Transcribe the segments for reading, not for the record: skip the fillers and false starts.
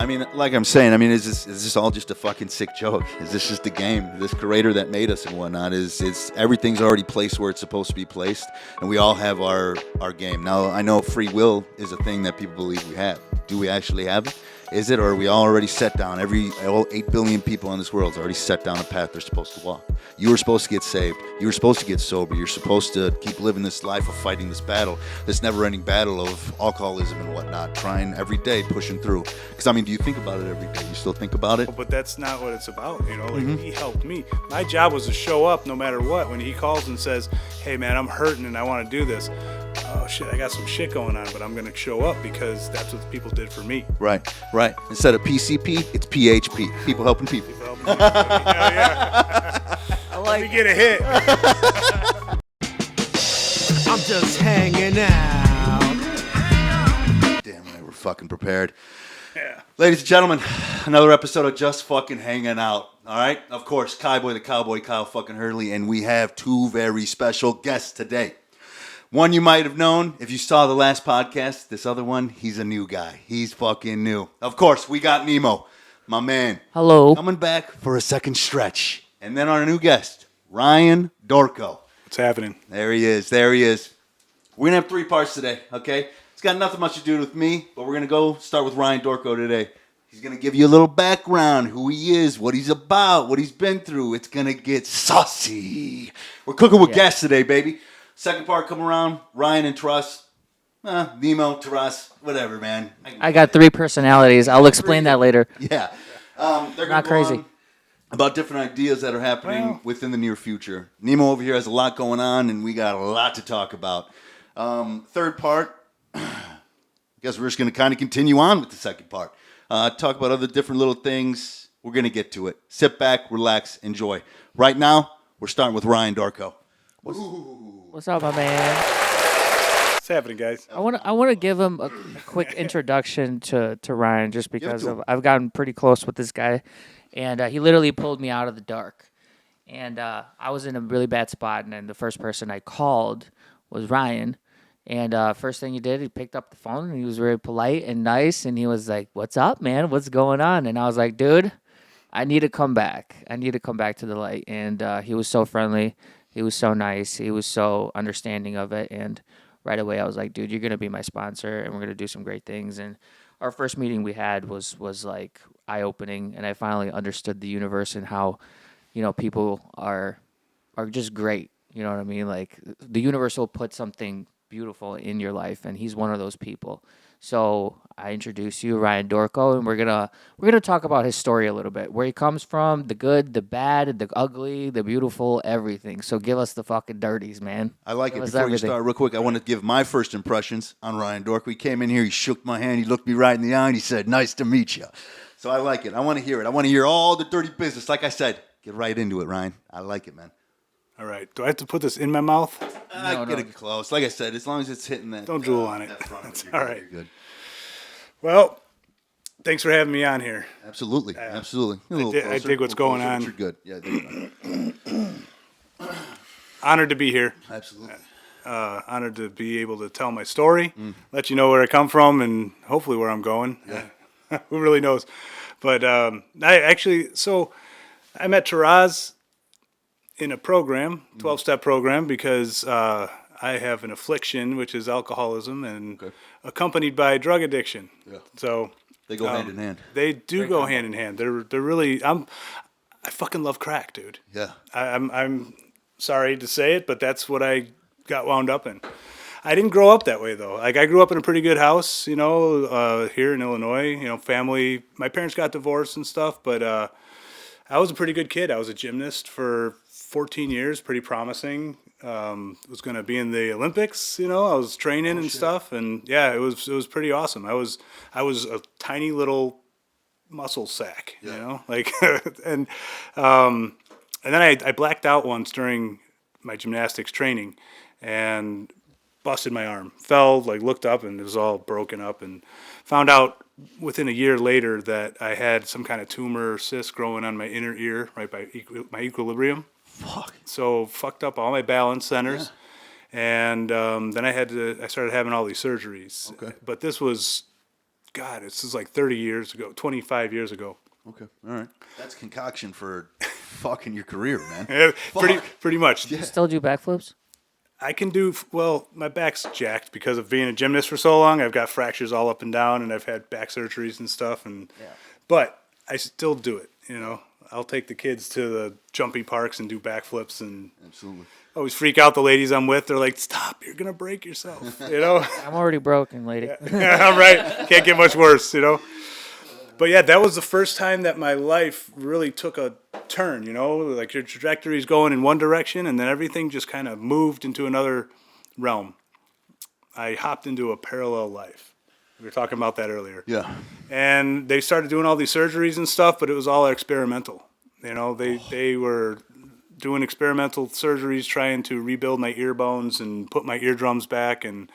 mean, like I'm saying, I mean, is this all just a fucking sick joke? Is this just a game? This creator that made us and whatnot is everything's already placed where it's supposed to be placed, and we all have our game. Now, I know free will is a thing that people believe we have. Do we actually have it? Is it, or are we all already set down? All 8 billion people on this world is already set down a path they're supposed to walk. You were supposed to get saved. You were supposed to get sober. You're supposed to keep living this life of fighting this battle, this never-ending battle of alcoholism and whatnot, trying every day, pushing through. Because, I mean, do you think about it every day? You still think about it? But that's not what it's about, you know? Like, he helped me. My job was to show up no matter what. When he calls and says, hey, man, I'm hurting and I want to do this. Oh, shit, I got some shit going on, but I'm going to show up because that's what people did for me. Right. Instead of PCP, it's PHP. People helping people. Yeah. Let me get a hit. I'm just hanging out. Damn, I were fucking prepared. Yeah. Ladies and gentlemen, another episode of Just Fucking Hanging Out. All right? Of course, Kaiboy the Cowboy, Kyle fucking Hurley, and we have 2 very special guests today. One you might have known if you saw the last podcast. This other one, he's a new guy. He's fucking new. Of course, we got NEMO, my man. Hello. Coming back for a second stretch. And then our new guest, Ryan Dorko. What's happening? There he is. We're going to have 3 parts today, okay? It's got nothing much to do with me, but we're going to go start with Ryan Dorko today. He's going to give you a little background, who he is, what he's about, what he's been through. It's going to get saucy. We're cooking with gas today, baby. Second part come around, Ryan and Truss. Nemo, Taras, whatever, man. I got 3 personalities. I'll explain that later. Yeah. They're going Not to go crazy. on about different ideas that are happening within the near future. Nemo over here has a lot going on, and we got a lot to talk about. Third part, I guess we're just going to kind of continue on with the second part. Talk about other different little things. We're going to get to it. Sit back, relax, enjoy. Right now, we're starting with Ryan Dorko. What's up, my man? What's happening, guys? I want to give him a quick introduction to Ryan, just because I've gotten pretty close with this guy, and he literally pulled me out of the dark. And I was in a really bad spot, and then the first person I called was Ryan. And first thing he did, he picked up the phone, and he was very polite and nice, and he was like, "What's up, man? What's going on?" And I was like, "Dude, I need to come back. I need to come back to the light." And he was so friendly. He was so nice. He was so understanding of it. And right away, I was like, "Dude, you're going to be my sponsor, and we're going to do some great things." And our first meeting we had was like eye-opening, and I finally understood the universe and how, you know, people are just great. You know what I mean? Like, the universe will put something beautiful in your life, and he's one of those people. So I introduce you, Ryan Dorko, and we're gonna talk about his story a little bit, where he comes from, the good, the bad, the ugly, the beautiful, everything. So give us the fucking dirties, man. I like Give it. us Before everything. you start, real quick, I want to give my first impressions on Ryan Dorko. He came in here, he shook my hand, he looked me right in the eye, and he said, "Nice to meet you." So I like it. I want to hear it. I want to hear all the dirty business. Like I said, get right into it, Ryan. I like it, man. All right. Do I have to put this in my mouth? Get it close. Like I said, as long as it's hitting that. Don't drool on it. That front, That's you're all good, right. you're good. Well, thanks for having me on here. Absolutely. Absolutely. A little I closer, dig what's a little going closer, on. but You're good. Yeah, there you go. Honored to be here. Absolutely. Honored to be able to tell my story, let you know where I come from, and hopefully where I'm going. Yeah. Who really knows? But I met Taraz in a program, 12-step program, because I have an affliction, which is alcoholism, and accompanied by drug addiction. Yeah. So They go hand in hand. they do go hand in hand. They're really. I fucking love crack, dude. Yeah. I'm sorry to say it, but that's what I got wound up in. I didn't grow up that way, though. Like, I grew up in a pretty good house, you know, here in Illinois. You know, family. My parents got divorced and stuff, but I was a pretty good kid. I was a gymnast for 14 years, pretty promising. Was going to be in the Olympics, you know. I was training and stuff, and yeah, it was pretty awesome. I was a tiny little muscle sack, you know, like, and then I blacked out once during my gymnastics training, and busted my arm. Fell, like, looked up, and it was all broken up, and found out within a year later that I had some kind of tumor or cyst growing on my inner ear, right by my equilibrium. Fuck. So fucked up all my balance centers, and then I started having all these surgeries. Okay. But this was God, this is like 30 years ago, 25 years ago. Okay, all right. That's concoction for fucking your career, man. Yeah, Fuck. pretty much. You still do backflips? I can do well. My back's jacked because of being a gymnast for so long. I've got fractures all up and down, and I've had back surgeries and stuff. But I still do it. You know, I'll take the kids to the jumping parks and do backflips, and Absolutely. always freak out the ladies I'm with. They're like, "Stop! You're gonna break yourself." You know. I'm already broken, lady. I'm right. Can't get much worse. You know. But yeah, that was the first time that my life really took a turn, you know, like your trajectory's going in one direction and then everything just kind of moved into another realm. I hopped into a parallel life. We were talking about that earlier. Yeah. And they started doing all these surgeries and stuff, but it was all experimental. You know, they were doing experimental surgeries trying to rebuild my ear bones and put my eardrums back, and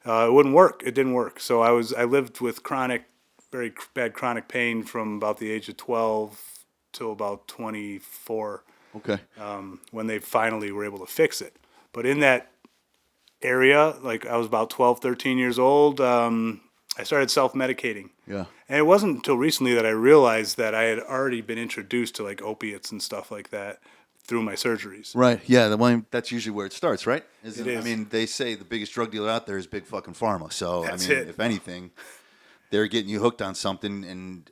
it wouldn't work. It didn't work. So I lived with very bad chronic pain from about the age of 12 till about 24. Okay. When they finally were able to fix it. But in that area, like I was about 12, 13 years old, I started self-medicating. Yeah. And it wasn't until recently that I realized that I had already been introduced to like opiates and stuff like that through my surgeries. Right. Yeah. That's usually where it starts, right? It is. I mean, they say the biggest drug dealer out there is big fucking pharma. So That's I mean, it. if anything, they're getting you hooked on something, and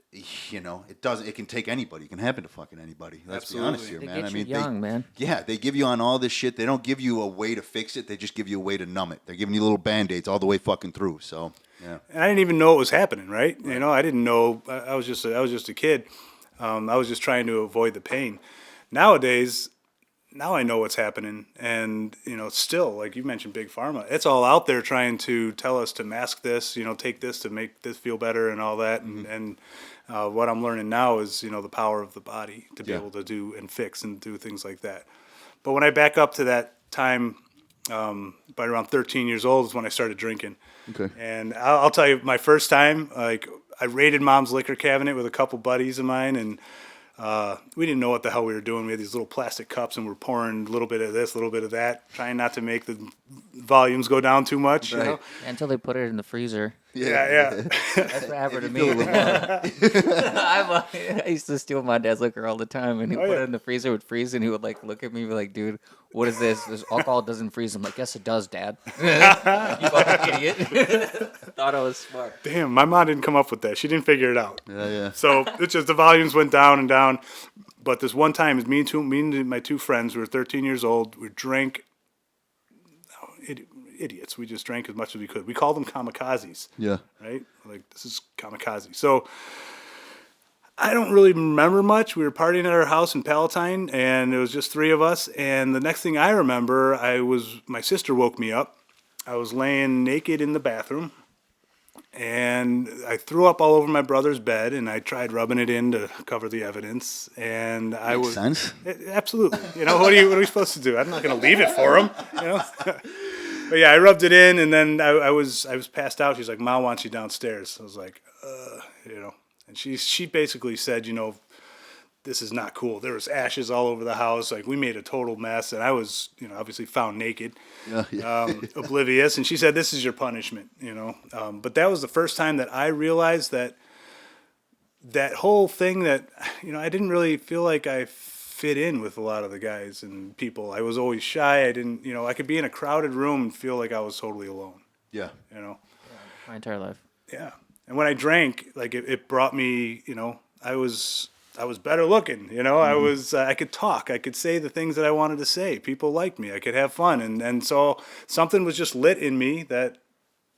you know, it can take anybody. It can happen to fucking anybody. Let's be honest here, They man. get I mean, you young, man. Yeah, they give you on all this shit. They don't give you a way to fix it. They just give you a way to numb it. They're giving you little band-aids all the way fucking through. So yeah. And I didn't even know it was happening, right? You know, I didn't know. I was just a kid. I was just trying to avoid the pain. Nowadays, now I know what's happening, and you know, still, like you mentioned, big pharma. It's all out there trying to tell us to mask this. You know, take this to make this feel better and all that. And what I'm learning now is, you know, the power of the body to be able to do and fix and do things like that. But when I back up to that time, by around 13 years old is when I started drinking. Okay. And I'll tell you, my first time, like I raided Mom's liquor cabinet with a couple buddies of mine, and we didn't know what the hell we were doing. We had these little plastic cups, and we're pouring a little bit of this, a little bit of that, trying not to make the volumes go down too much. Right. You know? Until they put it in the freezer. Yeah. That's what happened to me. I used to steal my dad's liquor all the time, and he put it in the freezer, it would freeze, and he would like look at me and be like, "Dude, what is this? This alcohol doesn't freeze." I'm like, "Yes, it does, Dad." You fucking idiot. Thought I was smart. Damn, my mom didn't come up with that. She didn't figure it out. Yeah. So it's just the volumes went down and down. But this one time, me and my two friends, we were 13 years old. We drank. Idiots. We just drank as much as we could. We called them kamikazes. Yeah. Right? Like, this is kamikaze. So I don't really remember much. We were partying at our house in Palatine, and it was just three of us. And the next thing I remember, my sister woke me up. I was laying naked in the bathroom, and I threw up all over my brother's bed, and I tried rubbing it in to cover the evidence. And I Makes was sense. Absolutely. You know, what are we supposed to do? I'm not going to leave it for him. You know. But yeah, I rubbed it in, and then I was passed out. She's like, "Mom wants you downstairs." I was like, you know. And she basically said, you know, this is not cool. There was ashes all over the house. Like, we made a total mess, and I was, you know, obviously found naked, oblivious. And she said, "This is your punishment," you know. But that was the first time that I realized that whole thing that, you know, I didn't really feel like I fit in with a lot of the guys and people. I was always shy. I didn't, you know, I could be in a crowded room and feel like I was totally alone. Yeah. You know. My entire life. Yeah. And when I drank, like it brought me, you know, I was better looking, you know. I could talk, I could say the things that I wanted to say. People liked me. I could have fun, and so something was just lit in me that,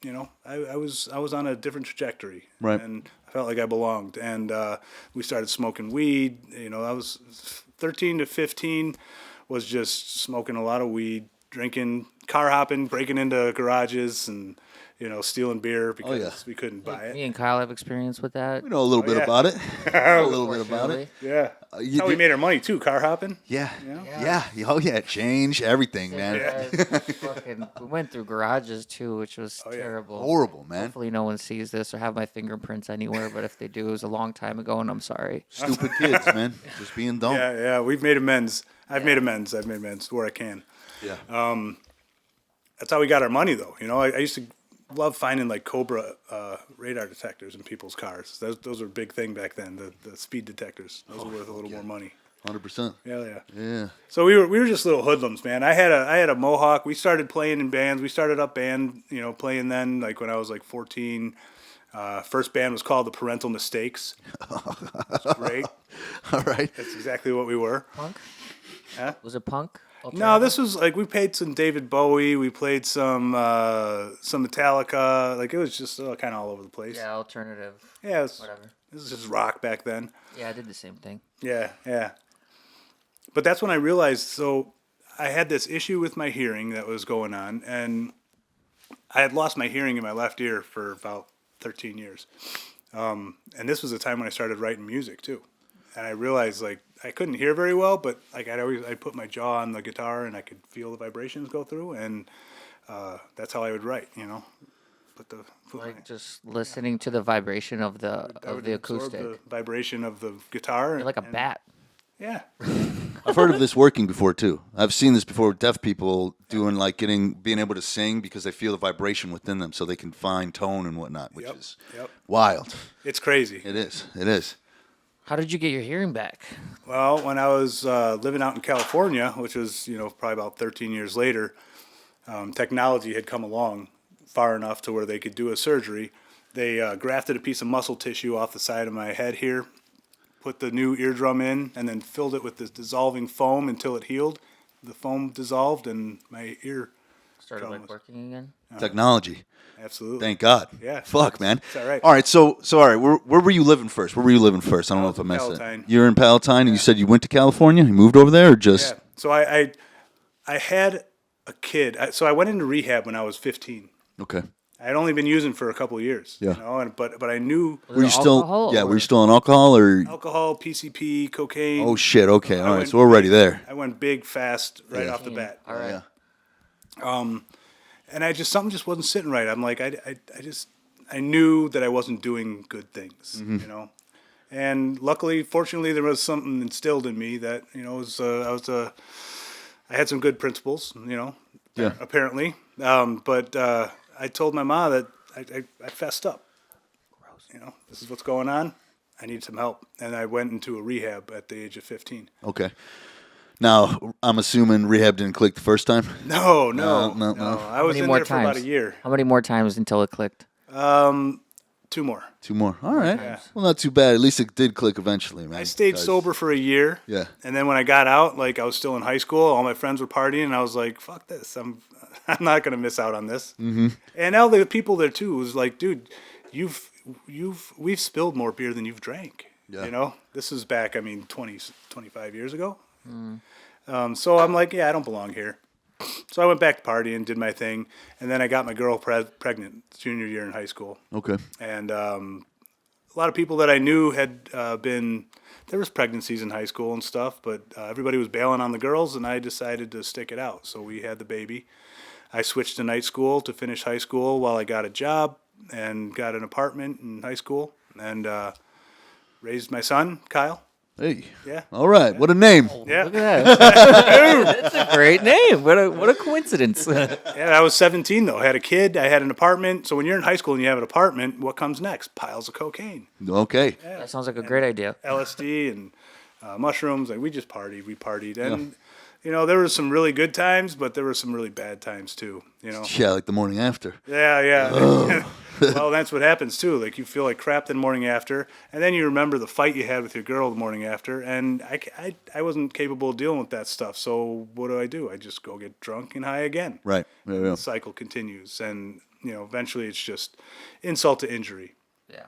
you know, I was on a different trajectory, right? And I felt like I belonged. And we started smoking weed. You know, I was 13 to 15, was just smoking a lot of weed, drinking, car hopping, breaking into garages, and, you know, stealing beer because we couldn't buy it. Me and Kyle have experience with that. We know a little bit about it. A little bit about it. Yeah. That's how we made our money too, car hopping. Yeah. Oh yeah, change everything, man. We went through garages too, which was terrible. Horrible, man. Hopefully no one sees this or have my fingerprints anywhere, but if they do, it was a long time ago, and I'm sorry. Stupid kids, man. Just being dumb. Yeah, we've made amends. I've made amends where I can. Yeah. That's how we got our money, though. You know, I used to love finding like Cobra radar detectors in people's cars. Those were a big thing back then. The speed detectors. Those are worth a little more money. 100%. Yeah. So we were just little hoodlums, man. I had a mohawk. We started playing in bands. We started up band, playing then, like when I was like 14. First band was called the Parental Mistakes. It's great. All right. That's exactly what we were. Punk? Huh? Was it punk? No, this was like we played some David Bowie. We played some Metallica. Like it was just kind of all over the place. Yeah, alternative. Yeah, Whatever. This was just rock back then. Yeah, I did the same thing. Yeah. But that's when I realized. So I had this issue with my hearing that was going on, and I had lost my hearing in my left ear for about 13 years. And this was the time when I started writing music too. And I realized like I couldn't hear very well, but like I'd put my jaw on the guitar and I could feel the vibrations go through, and that's how I would write, Just listening to the vibration of the absorb acoustic. the vibration of the guitar. You're like a bat. Yeah. I've heard of this working before too. I've seen this before with deaf people doing like being able to sing because they feel the vibration within them, so they can find tone and whatnot, which is wild. It's crazy. It is. How did you get your hearing back? Well, when I was living out in California, which was probably about 13 years later, technology had come along far enough to where they could do a surgery. They grafted a piece of muscle tissue off the side of my head here, put the new eardrum in, and then filled it with this dissolving foam until it healed. The foam dissolved, and my ear Started working again? Technology. Absolutely. Thank God. Yeah. Fuck, man. It's all right. All right. So all right. Where were you living first? I don't know if I messed it. Palatine. You were in Palatine, and you said you went to California. You moved over there, or just? Yeah. So I had a kid. So I went into rehab when I was 15. Okay. I had only been using for a couple of years. Yeah. But I knew Were you still? alcohol, Yeah. or- Were you still on alcohol or? alcohol, PCP, cocaine. Oh shit. Okay. All I right. went So we're already there. I went big, fast, right off the bat. All right. Yeah. And something just wasn't sitting right. I'm like, I knew that I wasn't doing good things, And luckily, fortunately, there was something instilled in me that I had some good principles, Yeah. apparently. But I told my mom that I fessed up. Gross. This is what's going on. I need some help, and I went into a rehab at the age of 15. Okay. Now I'm assuming rehab didn't click the first time. No. I was in there for about a year. How many more times until it clicked? 2 more. 2 more. All right. Well, not too bad. At least it did click eventually, man. I stayed sober for a year. Yeah. And then when I got out, like I was still in high school, all my friends were partying, and I was like, "Fuck this! I'm not gonna miss out on this." Mm-hmm. And all the people there too was like, "Dude, we've spilled more beer than you've drank." Yeah. This is back. 25 years ago. So I'm like, yeah, I don't belong here. So I went back to partying, did my thing, and then I got my girl pregnant junior year in high school. Okay. And a lot of people that I knew had there was pregnancies in high school and stuff, but everybody was bailing on the girls, and I decided to stick it out. So we had the baby. I switched to night school to finish high school while I got a job and got an apartment in high school and raised my son, Kyle. Hey. Yeah. All right. What a name. Yeah. Look at that. That's a great name. What a coincidence. Yeah, I was 17 though. I had a kid. I had an apartment. So when you're in high school and you have an apartment, what comes next? Piles of cocaine, Okay. That sounds like a great idea. LSD, and mushrooms. Like we just partied. We partied, and there were some really good times, but there were some really bad times too. Yeah, like the morning after. Yeah. Well, that's what happens too. Like you feel like crap the morning after, and then you remember the fight you had with your girl the morning after. And I wasn't capable of dealing with that stuff. So what do? I just go get drunk and high again. Right. Yeah. The cycle continues, and eventually it's just insult to injury. Yeah.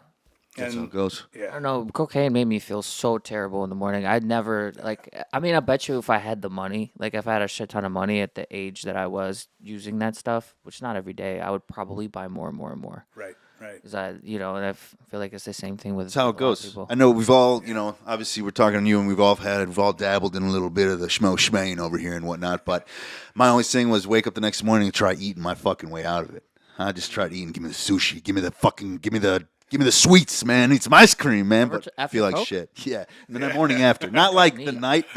That's how it goes. I Yeah. don't know. Cocaine made me feel so terrible in the morning. I'd never I bet you if I had the money, like if I had a shit ton of money at the age that I was using that stuff, which not every day, I would probably buy more and more and more. Right. Because and I feel like it's the same thing with. That's how it a lot of goes. people. I know we've all, obviously we're talking to you and we've all dabbled in a little bit of the schmain over here and whatnot. But my only thing was wake up the next morning and try eating my fucking way out of it. I just tried eating. Give me the sushi. Give me the Give me the sweets, man. Need some ice cream, man. But I after feel like Coke? shit. Yeah. And then the morning after. Not like Me. the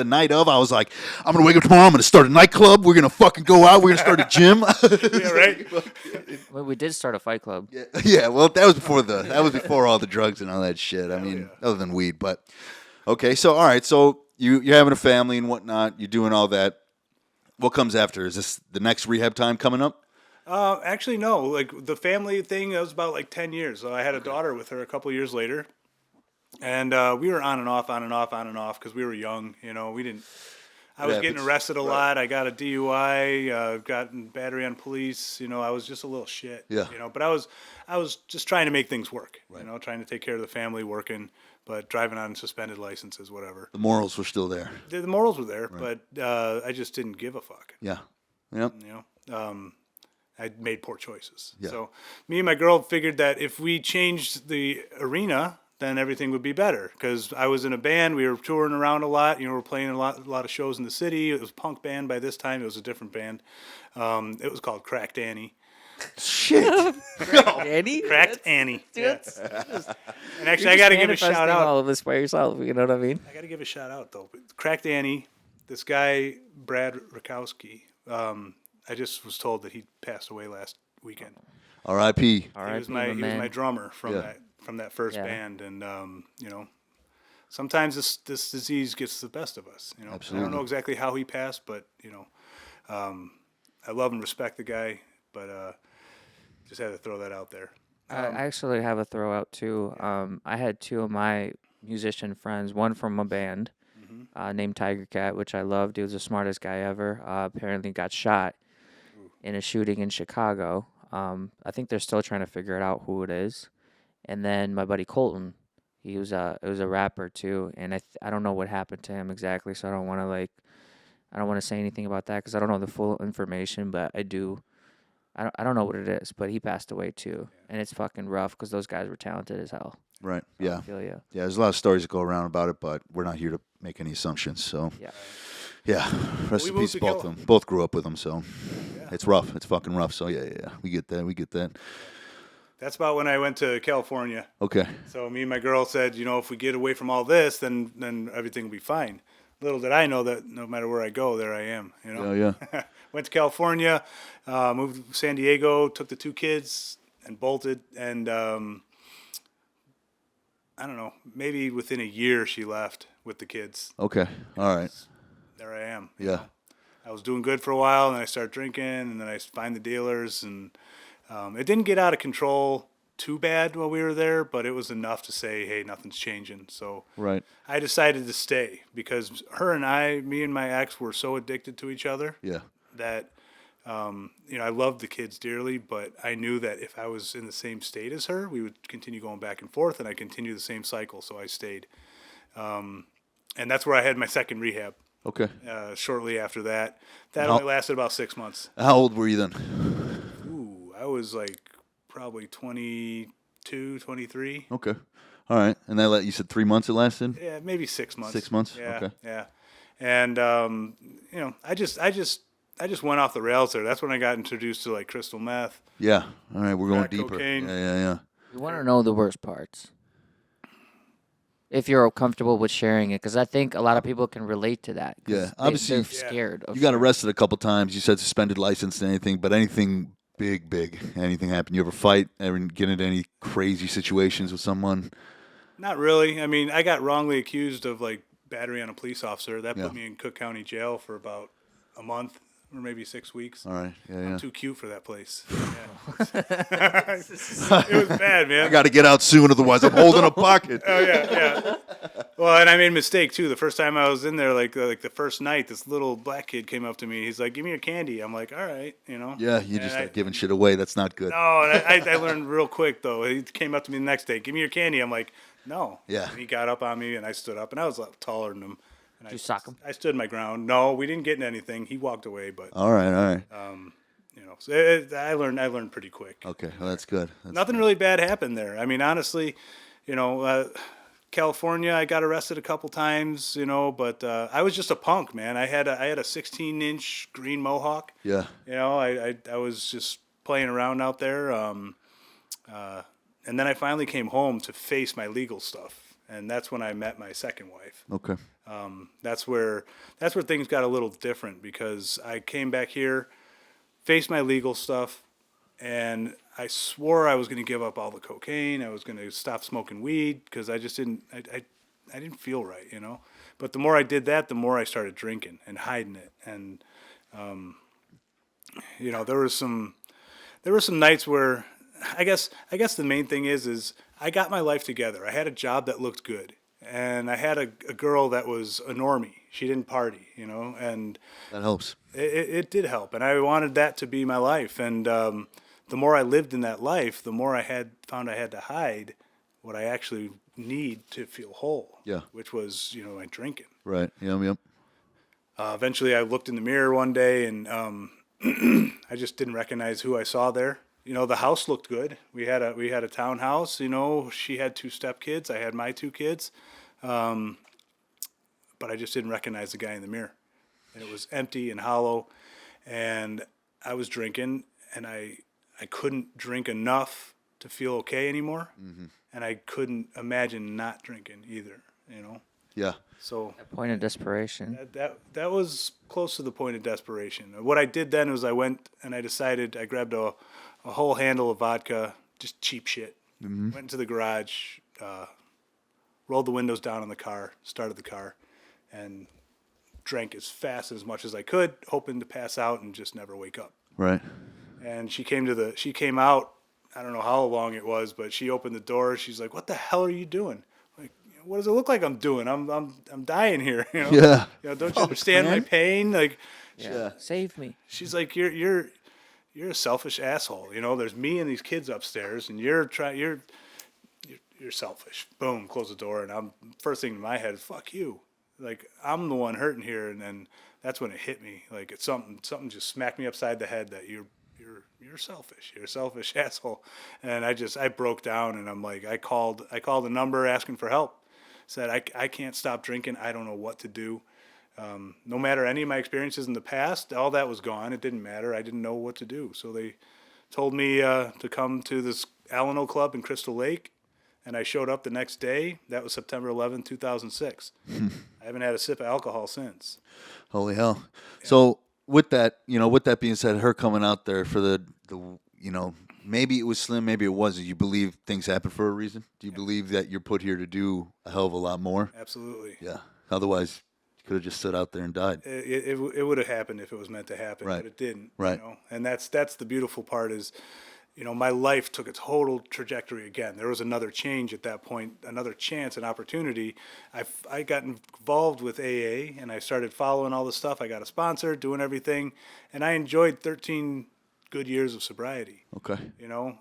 night of. I was like, I'm going to wake up tomorrow. I'm going to start a nightclub. We're going to fucking go out. We're going to start a gym. Yeah, right. Well, we did start a fight club. Yeah. Well, that was before all the drugs and all that shit. I mean, other than weed. But, okay. So, all right. So, you're having a family and whatnot. You're doing all that. What comes after? Is this the next rehab time coming up? Actually, no. Like the family thing, that was about like 10 years. So I had a daughter with her a couple years later, and we were on and off because we were young. You know, we didn't. I was getting arrested a lot. I got a DUI, gotten battery on police. You know, I was just a little shit. Yeah. You know, but I was just trying to make things work. Right. You know, trying to take care of the family, working, but driving on suspended licenses, whatever. The morals were still there. The morals were there, but I just didn't give a fuck. Yeah. Yep. You know. I made poor choices. Yeah. So me and my girl figured that if we changed the arena, then everything would be better. Because I was in a band, we were touring around a lot. You know, we were playing a lot of shows in the city. It was a punk band by this time. It was a different band. It was called Cracked Annie. Shit. Annie? Cracked Annie. Dude, Yeah. And actually, I got to give a shout out. all of this by yourself. You know what I mean? I got to give a shout out though. Cracked Annie. This guy Brad Rakowski. I just was told that he passed away last weekend. R.I.P. He was my drummer from that first Yeah. band, and you know, sometimes this disease gets the best of us. You know, Absolutely. I don't know exactly how he passed, but you know, I love and respect the guy, but just had to throw that out there. I actually have a throw out too. I had two of my musician friends, one from a band named Tiger Cat, which I loved. He was the smartest guy ever. Apparently got shot in a shooting in Chicago. I think they're still trying to figure it out who it is. And then my buddy Colton, it was a rapper too, and I don't know what happened to him exactly, so I don't want to say anything about that because I don't know the full information, but I don't know what it is, but he passed away too, and it's fucking rough because those guys were talented as hell. Right. Yeah. I feel you. Yeah. There's a lot of stories that go around about it, but we're not here to make any assumptions. So. Yeah. Yeah. Rest in peace, both of them. Both grew up with them, so it's rough. It's fucking rough. So yeah. We get that. That's about when I went to California. Okay. So me and my girl said, you know, if we get away from all this, then everything will be fine. Little did I know that no matter where I go, there I am. You know. Yeah. Went to California, moved to San Diego, took the two kids, and bolted. And I don't know, maybe within a year she left with the kids. Okay. All right. There I am. Yeah. I was doing good for a while, and then I started drinking, and then I find the dealers, and it didn't get out of control too bad while we were there, but it was enough to say, hey, nothing's changing. So Right. I decided to stay because me and my ex were so addicted to each other Yeah. that, you know, I loved the kids dearly, but I knew that if I was in the same state as her, we would continue going back and forth, and I continued the same cycle, so I stayed. And that's where I had my second rehab. Okay. Shortly after that. That How- only lasted about 6 months. How old were you then? Ooh, I was like probably 22, 23. Okay. All right. And you said 3 months it lasted? Yeah, maybe 6 months. 6 months? Yeah, Okay. yeah. And you know, I just went off the rails there. That's when I got introduced to like crystal meth. Yeah. All right. We're going Crack deeper. cocaine. Yeah. You want to know the worst parts. If you're comfortable with sharing it, because I think a lot of people can relate to that. 'Cause Yeah, they're obviously- scared. Of You got arrested a couple times. You said suspended license and anything, but anything big, anything happen? You ever fight? Ever get into any crazy situations with someone? Not really. I mean, I got wrongly accused of like battery on a police officer. That Yeah. put me in Cook County Jail for about a month or maybe 6 weeks. All right. Yeah. I'm too cute for that place. Yeah. It was bad, man. I got to get out soon, otherwise I'm holding a pocket. Oh yeah. Well, and I made a mistake too. The first time I was in there, like the first night, this little black kid came up to me. He's like, "Give me your candy." I'm like, "All right," you know. Yeah, you just And start giving shit away. That's not good. No, and I learned real quick though. He came up to me the next day. "Give me your candy." I'm like, "No." Yeah. And he got up on me, and I stood up, and I was a lot taller than him. And Did you sock him? I stood my ground. No, we didn't get into anything. He walked away, but All right. you know, so I learned pretty quick. Okay, well, that's good. Nothing really bad happened there. I mean, honestly, you know, California, I got arrested a couple times, you know, but I was just a punk, man. I had a 16-inch green mohawk. Yeah. You know, I was just playing around out there. And then I finally came home to face my legal stuff, and that's when I met my second wife. Okay. That's where things got a little different, because I came back here, faced my legal stuff, and I swore I was going to give up all the cocaine. I was going to stop smoking weed, because I just didn't. I didn't feel right, you know. But the more I did that, the more I started drinking and hiding it, and you know, there were some nights where I guess the main thing is I got my life together. I had a job that looked good, and I had a girl that was a normie. She didn't party, you know, and That helps. it did help, and I wanted that to be my life. And the more I lived in that life, the more I found I had to hide what I actually need to feel whole. Yeah. Which was, you know, my drinking. Right. Yep. Eventually, I looked in the mirror one day, and I just didn't recognize who I saw there. You know, the house looked good. We had a townhouse. You know, she had 2 stepkids. I had my 2 kids, but I just didn't recognize the guy in the mirror, and it was empty and hollow. And I was drinking, and I couldn't drink enough to feel okay anymore, and I couldn't imagine not drinking either. You know. Yeah. So Point of desperation. that was close to the point of desperation. What I did then was I went and I grabbed a whole handle of vodka, just cheap shit. Went into the garage, rolled the windows down on the car, started the car, and drank as fast and as much as I could, hoping to pass out and just never wake up. Right. And she came out, I don't know how long it was, but she opened the door. She's like, "What the hell are you doing?" What does it look like I'm doing? I'm dying here. You know? Yeah. You know, don't you understand my pain? Like, Yeah. Save me. she's like, you're a selfish asshole. You know, there's me and these kids upstairs, and you're selfish. Boom, close the door, and first thing in my head is fuck you. Like, I'm the one hurting here, and then that's when it hit me. Like, it's something just smacked me upside the head that you're selfish. You're a selfish asshole. And I broke down, and I'm like, I called a number asking for help. Said, I can't stop drinking. I don't know what to do. No matter any of my experiences in the past, all that was gone. It didn't matter. I didn't know what to do. So they told me to come to this Alano Club in Crystal Lake, and I showed up the next day. That was September 11th, 2006. I haven't had a sip of alcohol since. Holy hell. Yeah. So with that being said, her coming out there for the maybe it was slim, maybe it wasn't. You believe things happen for a reason? Do you believe that you're put here to do a hell of a lot more? Absolutely. Yeah. Otherwise, you could have just stood out there and died. It would have happened if it was meant to happen, right. But it didn't. Right. You know? And that's the beautiful part is, you know, my life took a total trajectory again. There was another change at that point, another chance, an opportunity. I got involved with AA, and I started following all the stuff. I got a sponsor, doing everything, and I enjoyed 13 good years of sobriety. Okay. You know,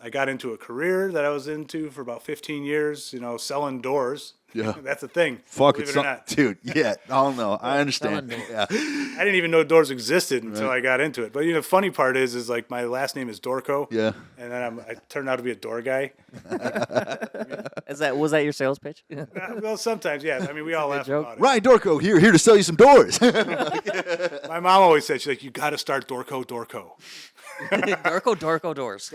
I got into a career that I was into for about 15 years, you know, selling doors. Yeah. That's a thing. Fuck believe it, it or not. dude. Yeah. I don't know. I understand. Yeah. I didn't even know doors existed until I got into it. But, you know, the funny part is like my last name is Dorko. Yeah. And then I turned out to be a door guy. Was that your sales pitch? Well, sometimes, yeah. I mean, we all laugh joke. about it. Ryan Dorko here to sell you some doors. My mom always said, she's like, you got to start Dorko. Dorko doors.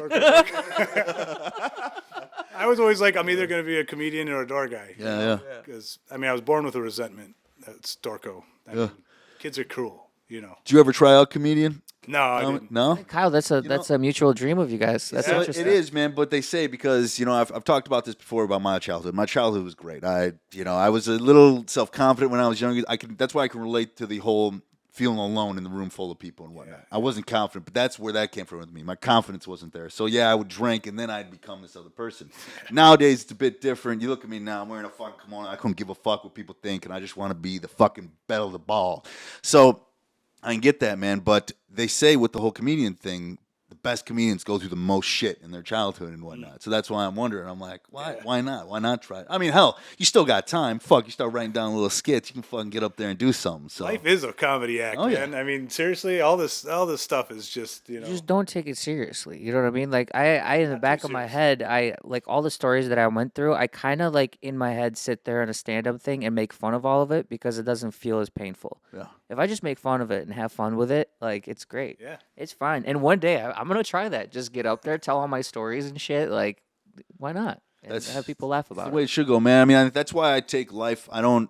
I was always like, I'm either going to be a comedian or a door guy. Yeah. Because, I mean, I was born with a resentment. That's Dorko. I mean, kids are cruel, you know. Did you ever try out comedian? No, I didn't. No? Kyle, that's a mutual dream of you guys. That's interesting. It is, man. But they say, because, you know, I've talked about this before about my childhood. My childhood was great. I was a little self-confident when I was younger. That's why I can relate to the whole feeling alone in the room full of people and whatnot. I wasn't confident, but that's where that came from with me. My confidence wasn't there. So, yeah, I would drink, and then I'd become this other person. Nowadays, it's a bit different. You look at me now, I'm wearing a fucking kimono. I couldn't give a fuck what people think, and I just want to be the fucking belle of the ball. So I can get that, man. But they say with the whole comedian thing, the best comedians go through the most shit in their childhood and whatnot. So that's why I'm wondering. I'm like, why? Yeah. Why not? Why not try it? I mean, hell, you still got time. Fuck, you start writing down little skits. You can fucking get up there and do something. So life is a comedy act, man. I mean, seriously, all this stuff is just, you know. You just don't take it seriously. You know what I mean? Like I in the back of my head, I like all the stories that I went through. I kind of like in my head sit there on a stand-up thing and make fun of all of it because it doesn't feel as painful. Yeah. If I just make fun of it and have fun with it, like it's great. Yeah. It's fine. And one day I'm gonna try that. Just get up there, tell all my stories and shit. Like why not? And have people laugh about the it. way it should go, man. I mean, that's why I take life. I don't.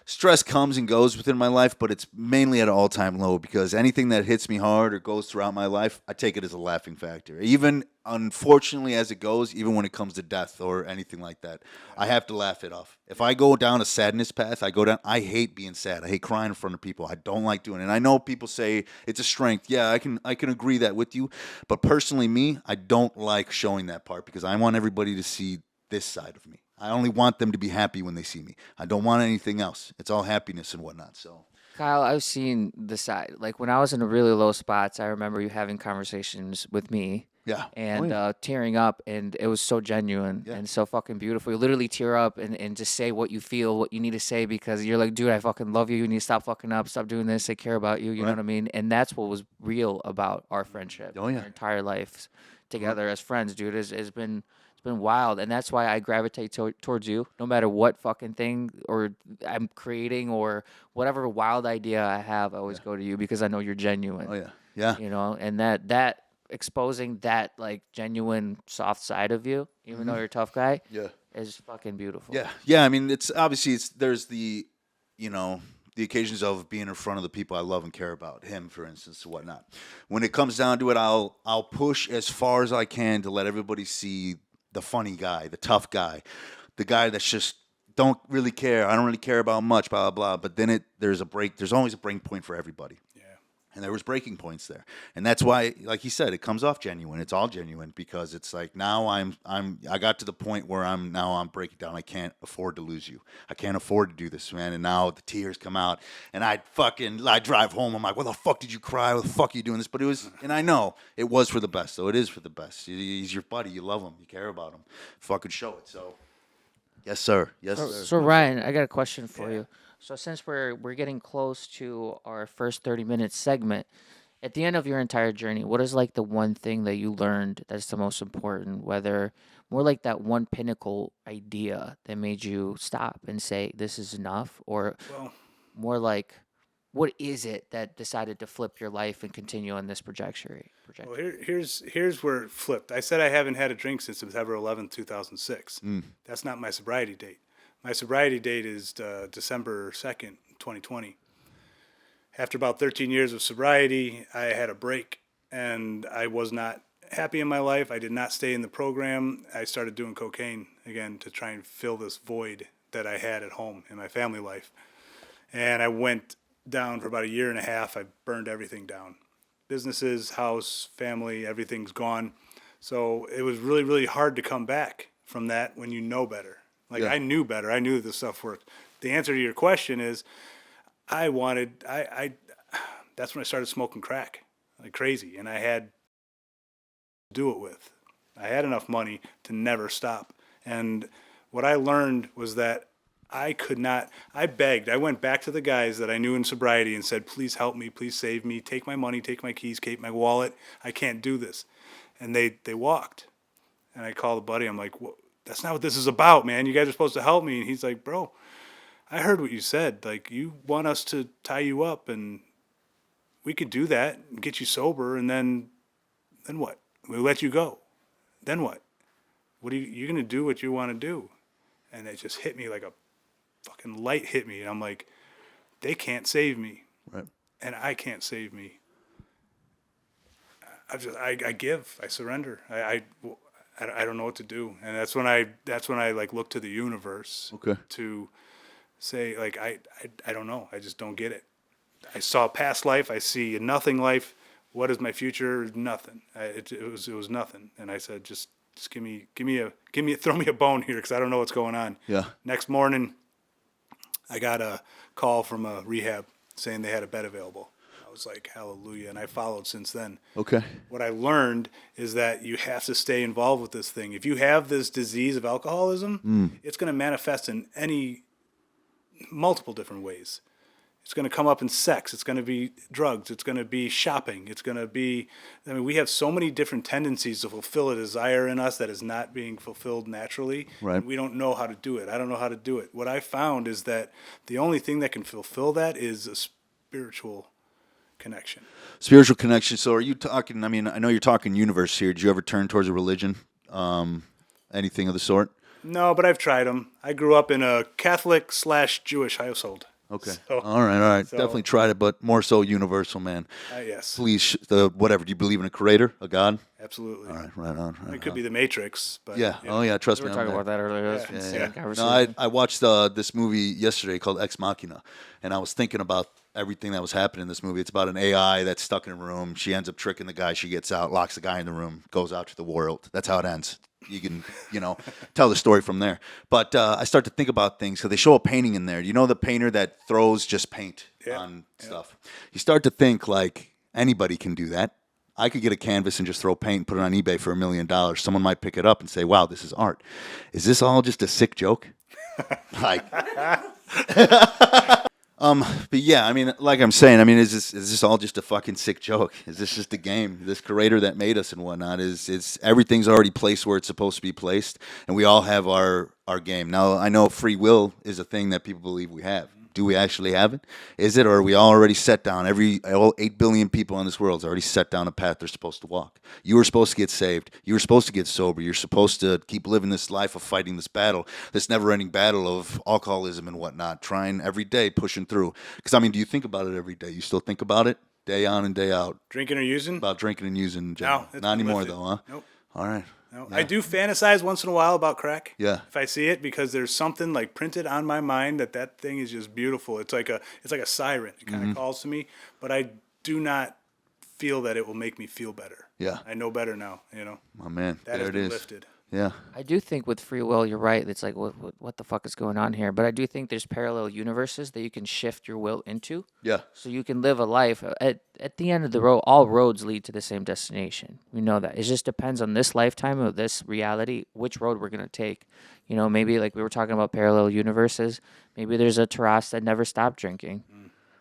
Stress comes and goes within my life, but it's mainly at an all-time low because anything that hits me hard or goes throughout my life, I take it as a laughing factor. Even, unfortunately, as it goes, even when it comes to death or anything like that, I have to laugh it off. If I go down a sadness path, I hate being sad. I hate crying in front of people. I don't like doing it. And I know people say it's a strength. Yeah, I can agree that with you. But personally, me, I don't like showing that part because I want everybody to see this side of me. I only want them to be happy when they see me. I don't want anything else. It's all happiness and whatnot. So, Kyle, I've seen the side. Like when I was in really low spots, I remember you having conversations with me. yeah. And tearing up, and it was so genuine and so fucking beautiful. You literally tear up and just say what you feel, what you need to say, because you're like, dude, I fucking love you. You need to stop fucking up, stop doing this, I care about you. You know what I mean? And that's what was real about our friendship. Oh, yeah. Our entire life together as friends, dude, has been. It's been wild, and that's why I gravitate towards you. No matter what fucking thing or I'm creating or whatever wild idea I have, I always go to you because I know you're genuine. Oh, yeah. Yeah. You know, and that exposing that like genuine soft side of you, even though you're a tough guy, is fucking beautiful. Yeah. Yeah. I mean, it's obviously there's the, the occasions of being in front of the people I love and care about, him, for instance, and whatnot. When it comes down to it, I'll push as far as I can to let everybody see the funny guy, the tough guy, the guy that's just don't really care. I don't really care about much, blah, blah, blah. But then there's always a breaking point for everybody. Yeah. And there was breaking points there. And that's why, like he said, it comes off genuine. It's all genuine because it's like now I got to the point where I'm breaking down. I can't afford to lose you. I can't afford to do this, man. And now the tears come out and I drive home. I'm like, what the fuck did you cry? What the fuck are you doing this? But and I know it was for the best. So it is for the best. He's your buddy. You love him. You care about him. Fucking show it. So yes, sir. Yes, sir. So Ryan, I got a question for you. So since we're getting close to our first 30-minute segment, at the end of your entire journey, what is like the one thing that you learned that's the most important? Whether more like that one pinnacle idea that made you stop and say this is enough, or more like what is it that decided to flip your life and continue on this trajectory? Well, here's where it flipped. I said I haven't had a drink since September 11th, 2006. That's not my sobriety date. My sobriety date is December 2nd, 2020. After about 13 years of sobriety, I had a break, and I was not happy in my life. I did not stay in the program. I started doing cocaine again to try and fill this void that I had at home in my family life. And I went down for about a year and a half. I burned everything down. Businesses, house, family, everything's gone. So it was really, really hard to come back from that when you know better. Like I knew better. I knew this stuff worked. The answer to your question is that's when I started smoking crack like crazy, and I had to do it with. I had enough money to never stop. And what I learned was that I begged. I went back to the guys that I knew in sobriety and said, please help me, please save me, take my money, take my keys, take my wallet. I can't do this. And they walked. And I called a buddy. I'm like, that's not what this is about, man. You guys are supposed to help me. And he's like, bro, I heard what you said. Like, you want us to tie you up, and we could do that and get you sober, and then what? We'll let you go. Then what? What are you're going to do what you want to do? And it just hit me like a fucking light hit me. And I'm like, they can't save me. Right. And I can't save me. I give. I surrender. I don't know what to do, and that's when I like look to the universe to say like I don't know, I just don't get it. I saw past life, I see a nothing life. What is my future? Nothing. It was nothing, and I said just throw me a bone here because I don't know what's going on. Yeah. Next morning, I got a call from a rehab saying they had a bed available. I was like, hallelujah, and I followed since then. Okay. What I learned is that you have to stay involved with this thing. If you have this disease of alcoholism, it's going to manifest in multiple different ways. It's going to come up in sex. It's going to be drugs. It's going to be shopping. It's going to be, we have so many different tendencies to fulfill a desire in us that is not being fulfilled naturally. Right. We don't know how to do it. I don't know how to do it. What I found is that the only thing that can fulfill that is a spiritual connection. Spiritual connection. So are you talking, I know you're talking universe here. Did you ever turn towards a religion? anything of the sort? No, but I've tried them. I grew up in a Catholic/Jewish household. Okay. So, All right. so- Definitely tried it, but more so universal, man. yes, Please, whatever. Do you believe in a creator, a God? absolutely. All right, right on. Right It could on. be the Matrix, but Yeah. Oh, yeah. Trust We me. were I'm talking there. about that earlier. That's Yeah, insane yeah. No, conversation. I watched this movie yesterday called Ex Machina, and I was thinking about everything that was happening in this movie. It's about an AI that's stuck in a room. She ends up tricking the guy. She gets out, locks the guy in the room, goes out to the world. That's how it ends. You can, tell the story from there. But I start to think about things because they show a painting in there. You know the painter that throws just paint on stuff? You start to think like anybody can do that. I could get a canvas and just throw paint and put it on eBay for $1 million. Someone might pick it up and say, wow, this is art. Is this all just a sick joke? Like, but yeah, I mean, like I'm saying, I mean, is this all just a fucking sick joke? Is this just a game? This creator that made us and whatnot is everything's already placed where it's supposed to be placed, and we all have our game. Now, I know free will is a thing that people believe we have. Do we actually have it? Is it, or are we all already set down? All 8 billion people in this world is already set down a path they're supposed to walk. You were supposed to get saved. You were supposed to get sober. You're supposed to keep living this life of fighting this battle, this never-ending battle of alcoholism and whatnot, trying every day, pushing through. Because, I mean, do you think about it every day? You still think about it day on and day out? Drinking or using? About drinking and using in No, general? it's Not been anymore, lifted. though, huh? Nope. All right. No, Yeah. I do fantasize once in a while about crack. Yeah. If I see it, because there's something like printed on my mind that thing is just beautiful. It's like a siren. It kind of calls to me, but I do not feel that it will make me feel better. Yeah. I know better now. My man, That there has it been is. lifted. Yeah. I do think with free will, you're right. It's like, what the fuck is going on here? But I do think there's parallel universes that you can shift your will into. Yeah. So you can live a life. At the end of the road, all roads lead to the same destination. We know that. It just depends on this lifetime of this reality, which road we're going to take. Maybe like we were talking about parallel universes. Maybe there's a Taras that never stopped drinking.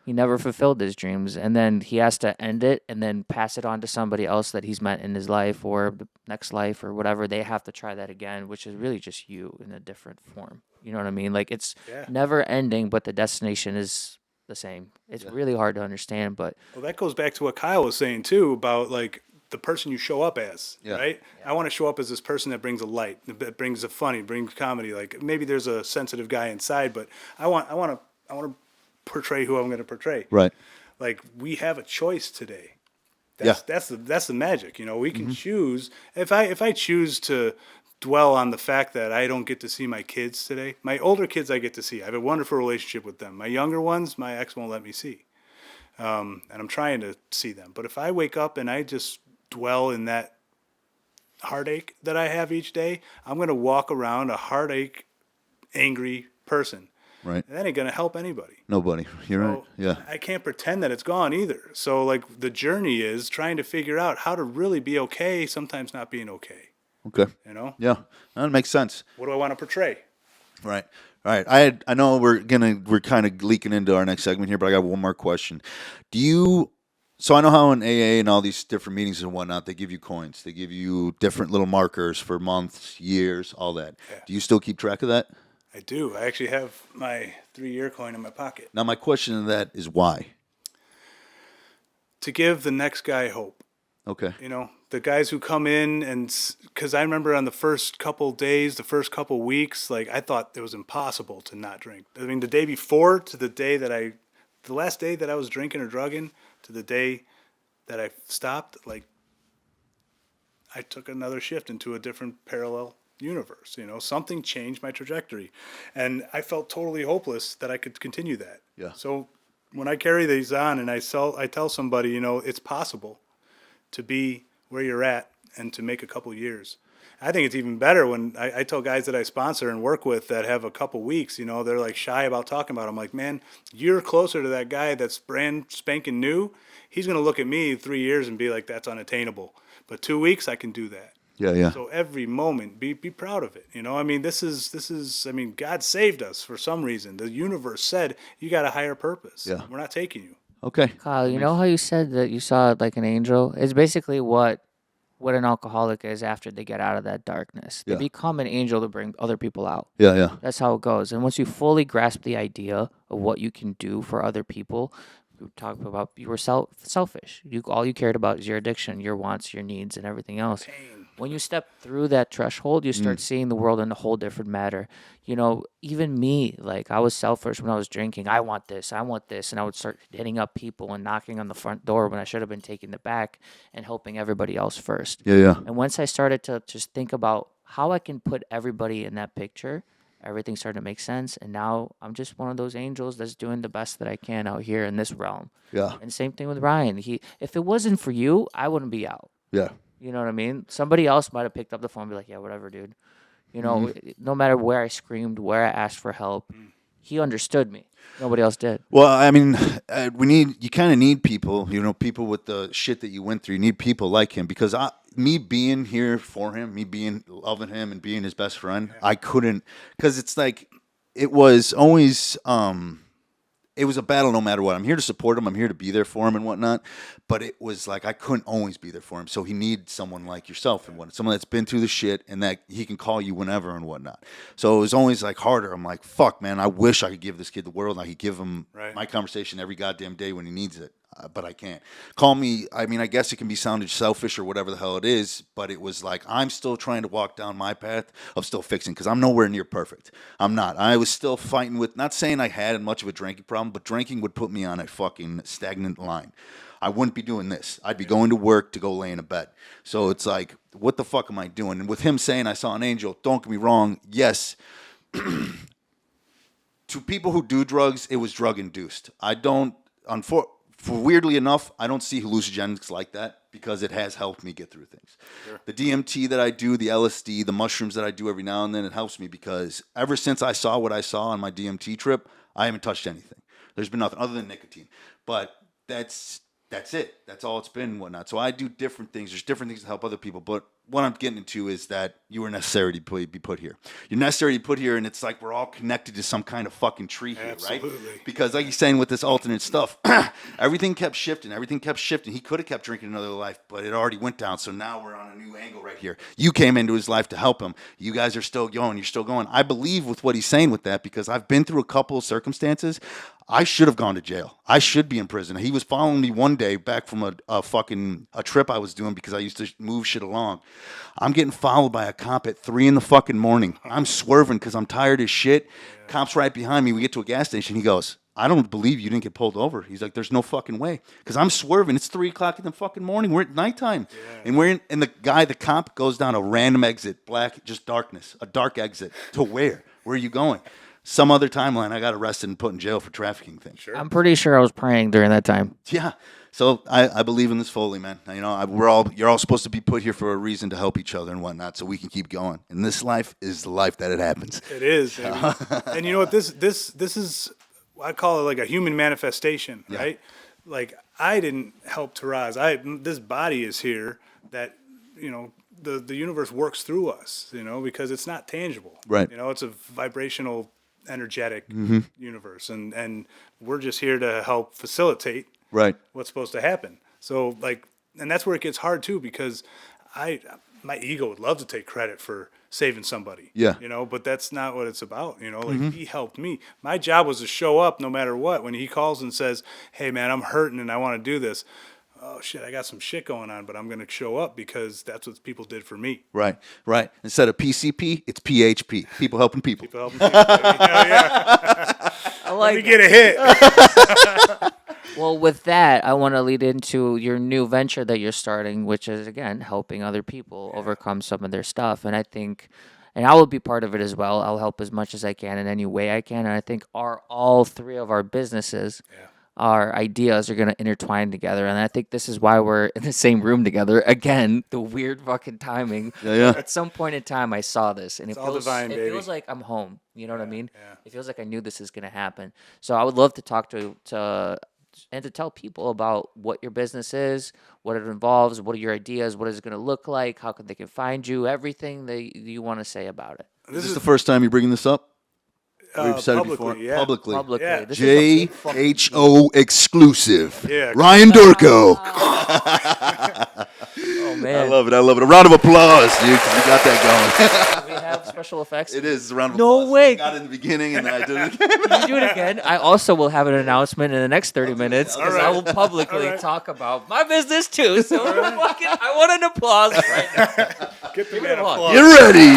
He never fulfilled his dreams, and then he has to end it and then pass it on to somebody else that he's met in his life or the next life or whatever. They have to try that again, which is really just you in a different form. You know what I mean? Like it's never ending, but the destination is the same. It's really hard to understand, but Well, that goes back to what Kyle was saying too about like the person you show up as, right? I want to show up as this person that brings a light, that brings a funny, brings comedy. Like maybe there's a sensitive guy inside, but I want to portray who I'm going to portray. Right. Like we have a choice today. Yeah. That's the magic. We can choose. If I choose to dwell on the fact that I don't get to see my kids today, my older kids I get to see. I have a wonderful relationship with them. My younger ones, my ex won't let me see, and I'm trying to see them. But if I wake up and I just dwell in that heartache that I have each day, I'm going to walk around a heartache, angry person. Right. And that ain't going to help anybody. Nobody. You're right. Yeah. I can't pretend that it's gone either. So, like, the journey is trying to figure out how to really be okay, sometimes not being okay. Okay. Yeah. That makes sense. What do I want to portray? Right. All right. I know we're kind of leaking into our next segment here, but I got one more question. So I know how in AA and all these different meetings and whatnot, they give you coins. They give you different little markers for months, years, all that. Yeah. Do you still keep track of that? I do. I actually have my 3-year coin in my pocket. Now, my question to that is why? To give the next guy hope. Okay. The guys who come in because I remember on the first couple days, the first couple weeks, like I thought it was impossible to not drink. I mean, the day before to the last day that I was drinking or drugging to the day that I stopped, like I took another shift into a different parallel universe. Something changed my trajectory, and I felt totally hopeless that I could continue that. Yeah. So when I carry these on and I tell somebody, it's possible to be where you're at and to make a couple years. I think it's even better when I tell guys that I sponsor and work with that have a couple weeks, they're like shy about talking about it. I'm like, man, you're closer to that guy that's brand spanking new. He's going to look at me 3 years and be like, that's unattainable. But 2 weeks, I can do that. Yeah. So every moment, be proud of it. I mean, this is. I mean, God saved us for some reason. The universe said you got a higher purpose. Yeah. We're not taking you. Okay. Kyle, you know how you said that you saw like an angel? It's basically what an alcoholic is after they get out of that darkness. They Yeah. become an angel to bring other people out. Yeah. That's how it goes. And once you fully grasp the idea of what you can do for other people, you talk about you were selfish. All you cared about is your addiction, your wants, your needs, and everything else. Pain. when you step through that threshold, you start seeing the world in a whole different manner. You know, even me, like I was selfish when I was drinking. I want this, and I would start hitting up people and knocking on the front door when I should have been taking the back and helping everybody else first. Yeah. And once I started to just think about how I can put everybody in that picture, everything started to make sense. And now I'm just one of those angels that's doing the best that I can out here in this realm. Yeah. And same thing with Ryan. If it wasn't for you, I wouldn't be out. Yeah. You know what I mean? Somebody else might have picked up the phone and be like, yeah, whatever, dude. You know, no matter where I screamed, where I asked for help, he understood me. Nobody else did. Well, I mean, you kind of need people, you know, people with the shit that you went through. You need people like him because me being here for him, me being loving him and being his best friend, I couldn't, because it's like, it was always, it was a battle no matter what. I'm here to support him. I'm here to be there for him and whatnot. But it was like I couldn't always be there for him. So he needs someone like yourself and whatnot, someone that's been through the shit and that he can call you whenever and whatnot. So it was always like harder. I'm like, fuck, man, I wish I could give this kid the world. I could give him my conversation every goddamn day when he needs it. But I can't. Call me, I mean, I guess it can be sounded selfish or whatever the hell it is, but it was like I'm still trying to walk down my path of still fixing because I'm nowhere near perfect. I'm not. I was still fighting with, not saying I had much of a drinking problem, but drinking would put me on a fucking stagnant line. I wouldn't be doing this. I'd be going to work to go lay in a bed. So it's like, what the fuck am I doing? And with him saying I saw an angel, don't get me wrong, yes. To people who do drugs, it was drug induced. I don't, weirdly enough, I don't see hallucinogenics like that because it has helped me get through things. Sure. The DMT that I do, the LSD, the mushrooms that I do every now and then, it helps me because ever since I saw what I saw on my DMT trip, I haven't touched anything. There's been nothing other than nicotine. But that's it. That's all it's been and whatnot. So I do different things. There's different things to help other people. But what I'm getting into is that you were necessary to be put here. You're necessary to be put here, and it's like we're all connected to some kind of fucking tree here, Absolutely. right? Because like you're saying with this alternate stuff, everything kept shifting. He could have kept drinking another life, but it already went down. So now we're on a new angle right here. You came into his life to help him. You guys are still going. You're still going. I believe with what he's saying with that because I've been through a couple of circumstances. I should have gone to jail. I should be in prison. He was following me one day back from a trip I was doing because I used to move shit along. I'm getting followed by a cop at 3 in the fucking morning. I'm swerving because I'm tired as shit. Yeah. Cop's right behind me. We get to a gas station. He goes, I don't believe you didn't get pulled over. He's like, there's no fucking way. Because I'm swerving. It's 3 o'clock in the fucking morning. We're at nighttime. Yeah. And the cop goes down a random exit, black, just darkness, a dark exit. To where? Where are you going? Some other timeline, I got arrested and put in jail for trafficking things. Sure. I'm pretty sure I was praying during that time. Yeah. So I believe in this fully, man. You know, you're all supposed to be put here for a reason to help each other and whatnot, so we can keep going. And this life is the life that it happens. It is. And you know what? This is, I call it like a human manifestation, right? Like I didn't help Taraz. This body is here that, you know, the universe works through us, you know, because it's not tangible. Right. You know, it's a vibrational, energetic universe, and we're just here to help facilitate what's supposed to happen. So like, and that's where it gets hard too, because my ego would love to take credit for saving somebody. Yeah. You know, but that's not what it's about. You know, like he helped me. My job was to show up no matter what. When he calls and says, "Hey man, I'm hurting and I want to do this." Oh shit, I got some shit going on, but I'm going to show up because that's what people did for me. Right. Instead of PCP, it's PHP. People helping people. People helping people. Yeah. I like Let me get a hit. Well, with that, I want to lead into your new venture that you're starting, which is, again, helping other people overcome some of their stuff. And I think, and I will be part of it as well. I'll help as much as I can in any way I can. And I think all three of our businesses, our ideas are going to intertwine together. And I think this is why we're in the same room together. Again, the weird fucking timing. Yeah. At some point in time, I saw this. And it's all divine, baby. It feels like I'm home. You know what I mean? Yeah. It feels like I knew this is going to happen. So I would love to talk to tell people about what your business is, what it involves, what are your ideas, what is it going to look like, how they can find you, everything that you want to say about it. This is the first time you're bringing this up? We've said publicly, it before. Publicly. Yeah. JHO exclusive. Yeah. Ryan Dorko. Oh, man. I love it. A round of applause, dude, because we got that Do we have special effects? going. It is a round of No applause. way. I got it in the beginning, and then I did it again. Can you do it again? I also will have an announcement in the next 30 minutes because I will publicly talk about my business too. So I want an applause right now. Get the Give it man a applause. You're ready.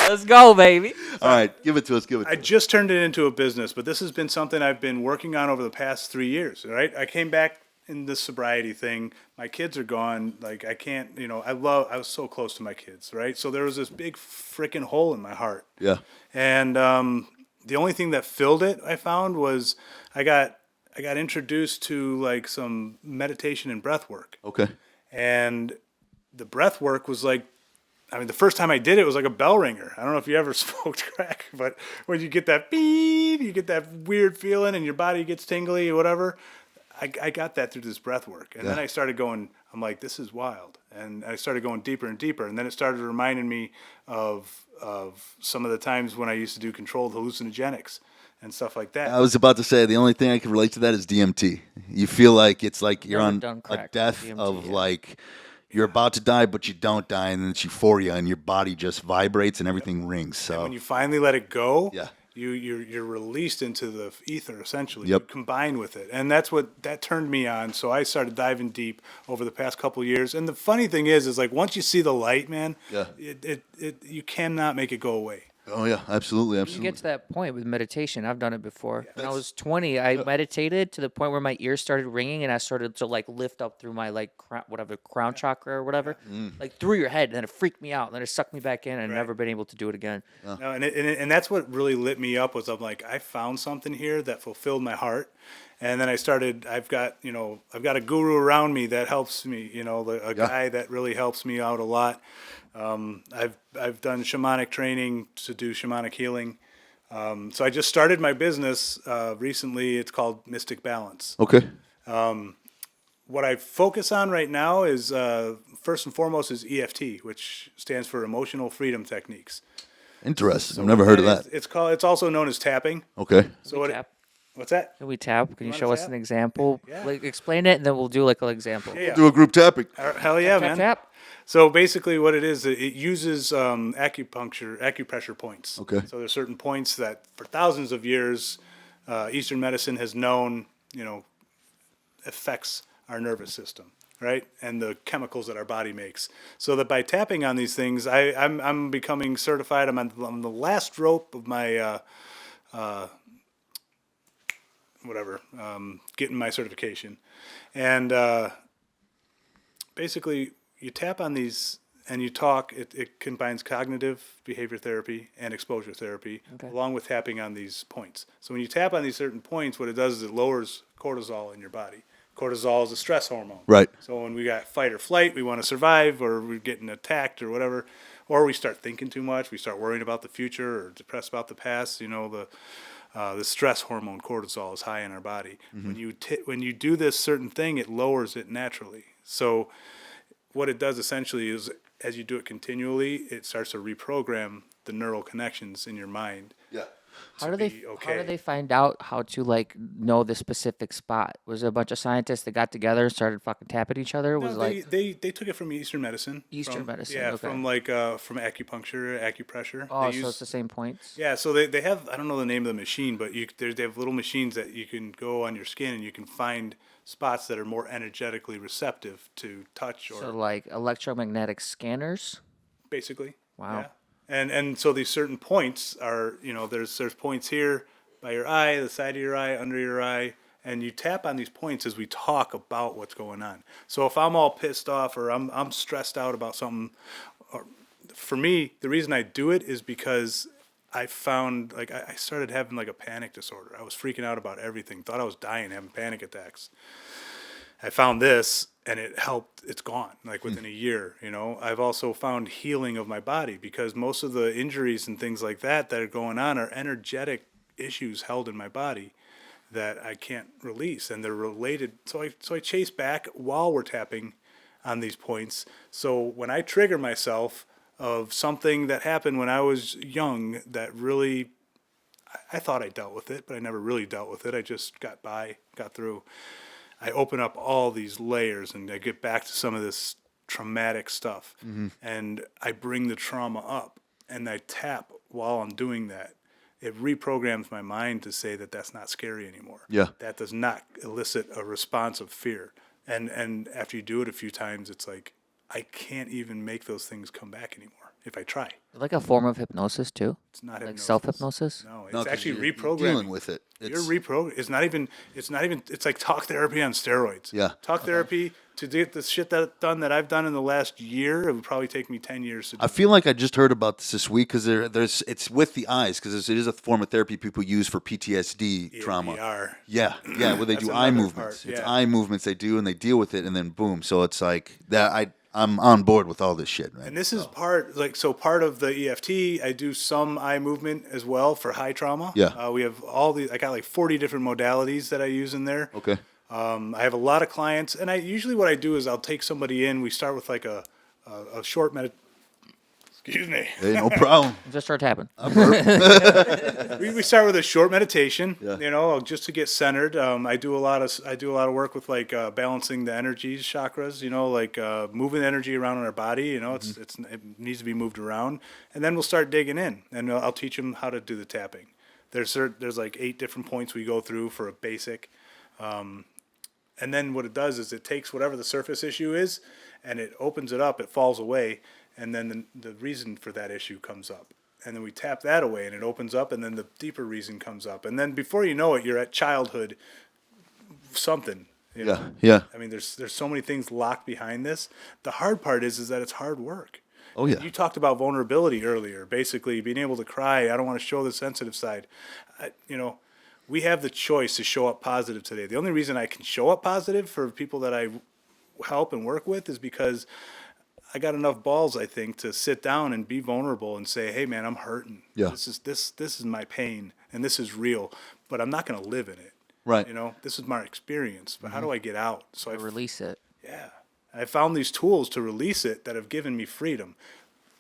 Let's go, baby. All right, give it to us. Give it. I just turned it into a business, but this has been something I've been working on over the past 3 years. Right, I came back in this sobriety thing. My kids are gone. Like I can't, I was so close to my kids. Right, so there was this big freaking hole in my heart. Yeah. And the only thing that filled it, I found, was I got introduced to like some meditation and breath work. Okay. And the breath work was like, the first time I did it was like a bell ringer. I don't know if you ever smoked crack, but when you get that beep, you get that weird feeling and your body gets tingly or whatever. I got that through this breath work. And then I started going, I'm like, this is wild. And I started going deeper and deeper. And then it started reminding me of some of the times when I used to do controlled hallucinogenics and stuff like that. I was about to say the only thing I can relate to that is DMT. You feel like it's like you're Never on done a crack, death DMT, of yeah. like you're about to die, but you don't die, and then it's euphoria, and your body just vibrates and everything rings. So When you finally let it go, Yeah. you're released into the ether essentially. Yep. You combine with it, and that turned me on. So I started diving deep over the past couple of years. And the funny thing is like once you see the light, man, Yeah. it you cannot make it go away. Oh yeah, absolutely, You absolutely. get to that point with meditation. I've done it before. When I was 20, I meditated to the point where my ears started ringing and I started to like lift up through my like crown chakra or whatever, like through your head. And then it freaked me out. And then it sucked me back in, and I've never been able to do it again. No, and that's what really lit me up was I'm like I found something here that fulfilled my heart, and then I've got a guru around me that helps me, a guy that really helps me out a lot. I've done shamanic training to do shamanic healing. So I just started my business recently. It's called Mystic Balance. Okay. What I focus on right now is first and foremost is EFT, which stands for Emotional Freedom Techniques. Interesting. I've never heard of that. It's also known as tapping. Okay. So Tap. what's that? Can we tap? Can you wanna show us tap? an example? Yeah. Like explain it, and then we'll do like an example. Yeah. Do a group tapping. Hell yeah, Tap, man. tap. So basically what it is, it uses acupressure points. Okay. So there's certain points that for thousands of years, Eastern medicine has known, affects our nervous system, right? And the chemicals that our body makes. So that by tapping on these things, I'm becoming certified. I'm on the last rope of my, getting my certification. And basically, you tap on these and you talk. It combines cognitive behavior therapy and exposure therapy, along with tapping on these points. So when you tap on these certain points, what it does is it lowers cortisol in your body. Cortisol is a stress hormone. Right. So when we got fight or flight, we want to survive, or we're getting attacked or whatever, or we start thinking too much, we start worrying about the future or depressed about the past. The stress hormone cortisol is high in our body. When you do this certain thing, it lowers it naturally. So what it does essentially is, as you do it continually, it starts to reprogram the neural connections in your mind. Yeah. How do they be how okay. do they find out how to like know the specific spot? Was it a bunch of scientists that got together and started fucking tapping each other? Was No, it like they took it from Eastern medicine. Eastern medicine, Yeah, okay. from acupuncture, acupressure. oh, They so use- it's the same points? Yeah, so they have, I don't know the name of the machine, but they have little machines that you can go on your skin and you can find spots that are more energetically receptive to touch or So like electromagnetic scanners. basically. Wow. Yeah. And so these certain points are, there's points here by your eye, the side of your eye, under your eye, and you tap on these points as we talk about what's going on. So if I'm all pissed off or I'm stressed out about something, or for me, the reason I do it is because I found like I started having like a panic disorder. I was freaking out about everything, thought I was dying, having panic attacks. I found this and it helped. It's gone like within a year. I've also found healing of my body because most of the injuries and things like that are going on are energetic issues held in my body that I can't release, and they're related. So I chase back while we're tapping on these points. So when I trigger myself of something that happened when I was young that really, I thought I dealt with it, but I never really dealt with it. I just got through. I open up all these layers and I get back to some of this traumatic stuff. And I bring the trauma up and I tap while I'm doing that. It reprograms my mind to say that that's not scary anymore. Yeah. That does not elicit a response of fear. And after you do it a few times, it's like, I can't even make those things come back anymore if I try. Like a form of hypnosis too, It's not like hypnosis. self-hypnosis. No, No, it's 'cause actually you're reprogramming. dealing with it. You're reprogramming. It's not even. It's like talk therapy on steroids. Yeah. Talk therapy to get the shit that I've done in the last year. It would probably take me 10 years to do. I feel like I just heard about this week because it's with the eyes because it is a form of therapy people use for PTSD trauma. EMDR. Yeah, where they That's do eye another movements. part, It's yeah. eye movements they do, and they deal with it, and then boom. So it's like that. I'm on board with all this shit, man. And this is part of the EFT. I do some eye movement as well for high trauma. Yeah. We have I got like 40 different modalities that I use in there. Okay. I have a lot of clients, and what I do is I'll take somebody in. We start with like a short Excuse me. Hey, no problem. Just start tapping. We start with a short meditation. Yeah. Just to get centered. I do a lot of work with like balancing the energies, chakras. Moving energy around in our body. It needs to be moved around, and then we'll start digging in, and I'll teach them how to do the tapping. There's like 8 different points we go through for a basic. And then what it does is it takes whatever the surface issue is, and it opens it up. It falls away, and then the reason for that issue comes up. And then we tap that away, and it opens up, and then the deeper reason comes up. And then before you know it, you're at childhood something. Yeah. I mean, there's so many things locked behind this. The hard part is that it's hard work. Oh yeah. You talked about vulnerability earlier, basically being able to cry. I don't want to show the sensitive side. We have the choice to show up positive today. The only reason I can show up positive for people that I help and work with is because I got enough balls, I think, to sit down and be vulnerable and say, "Hey, man, I'm hurting. Yeah. This is my pain, and this is real. But I'm not going to live in it. Right. This is my experience. But how do I get out? So I Release it. Yeah, I found these tools to release it that have given me freedom,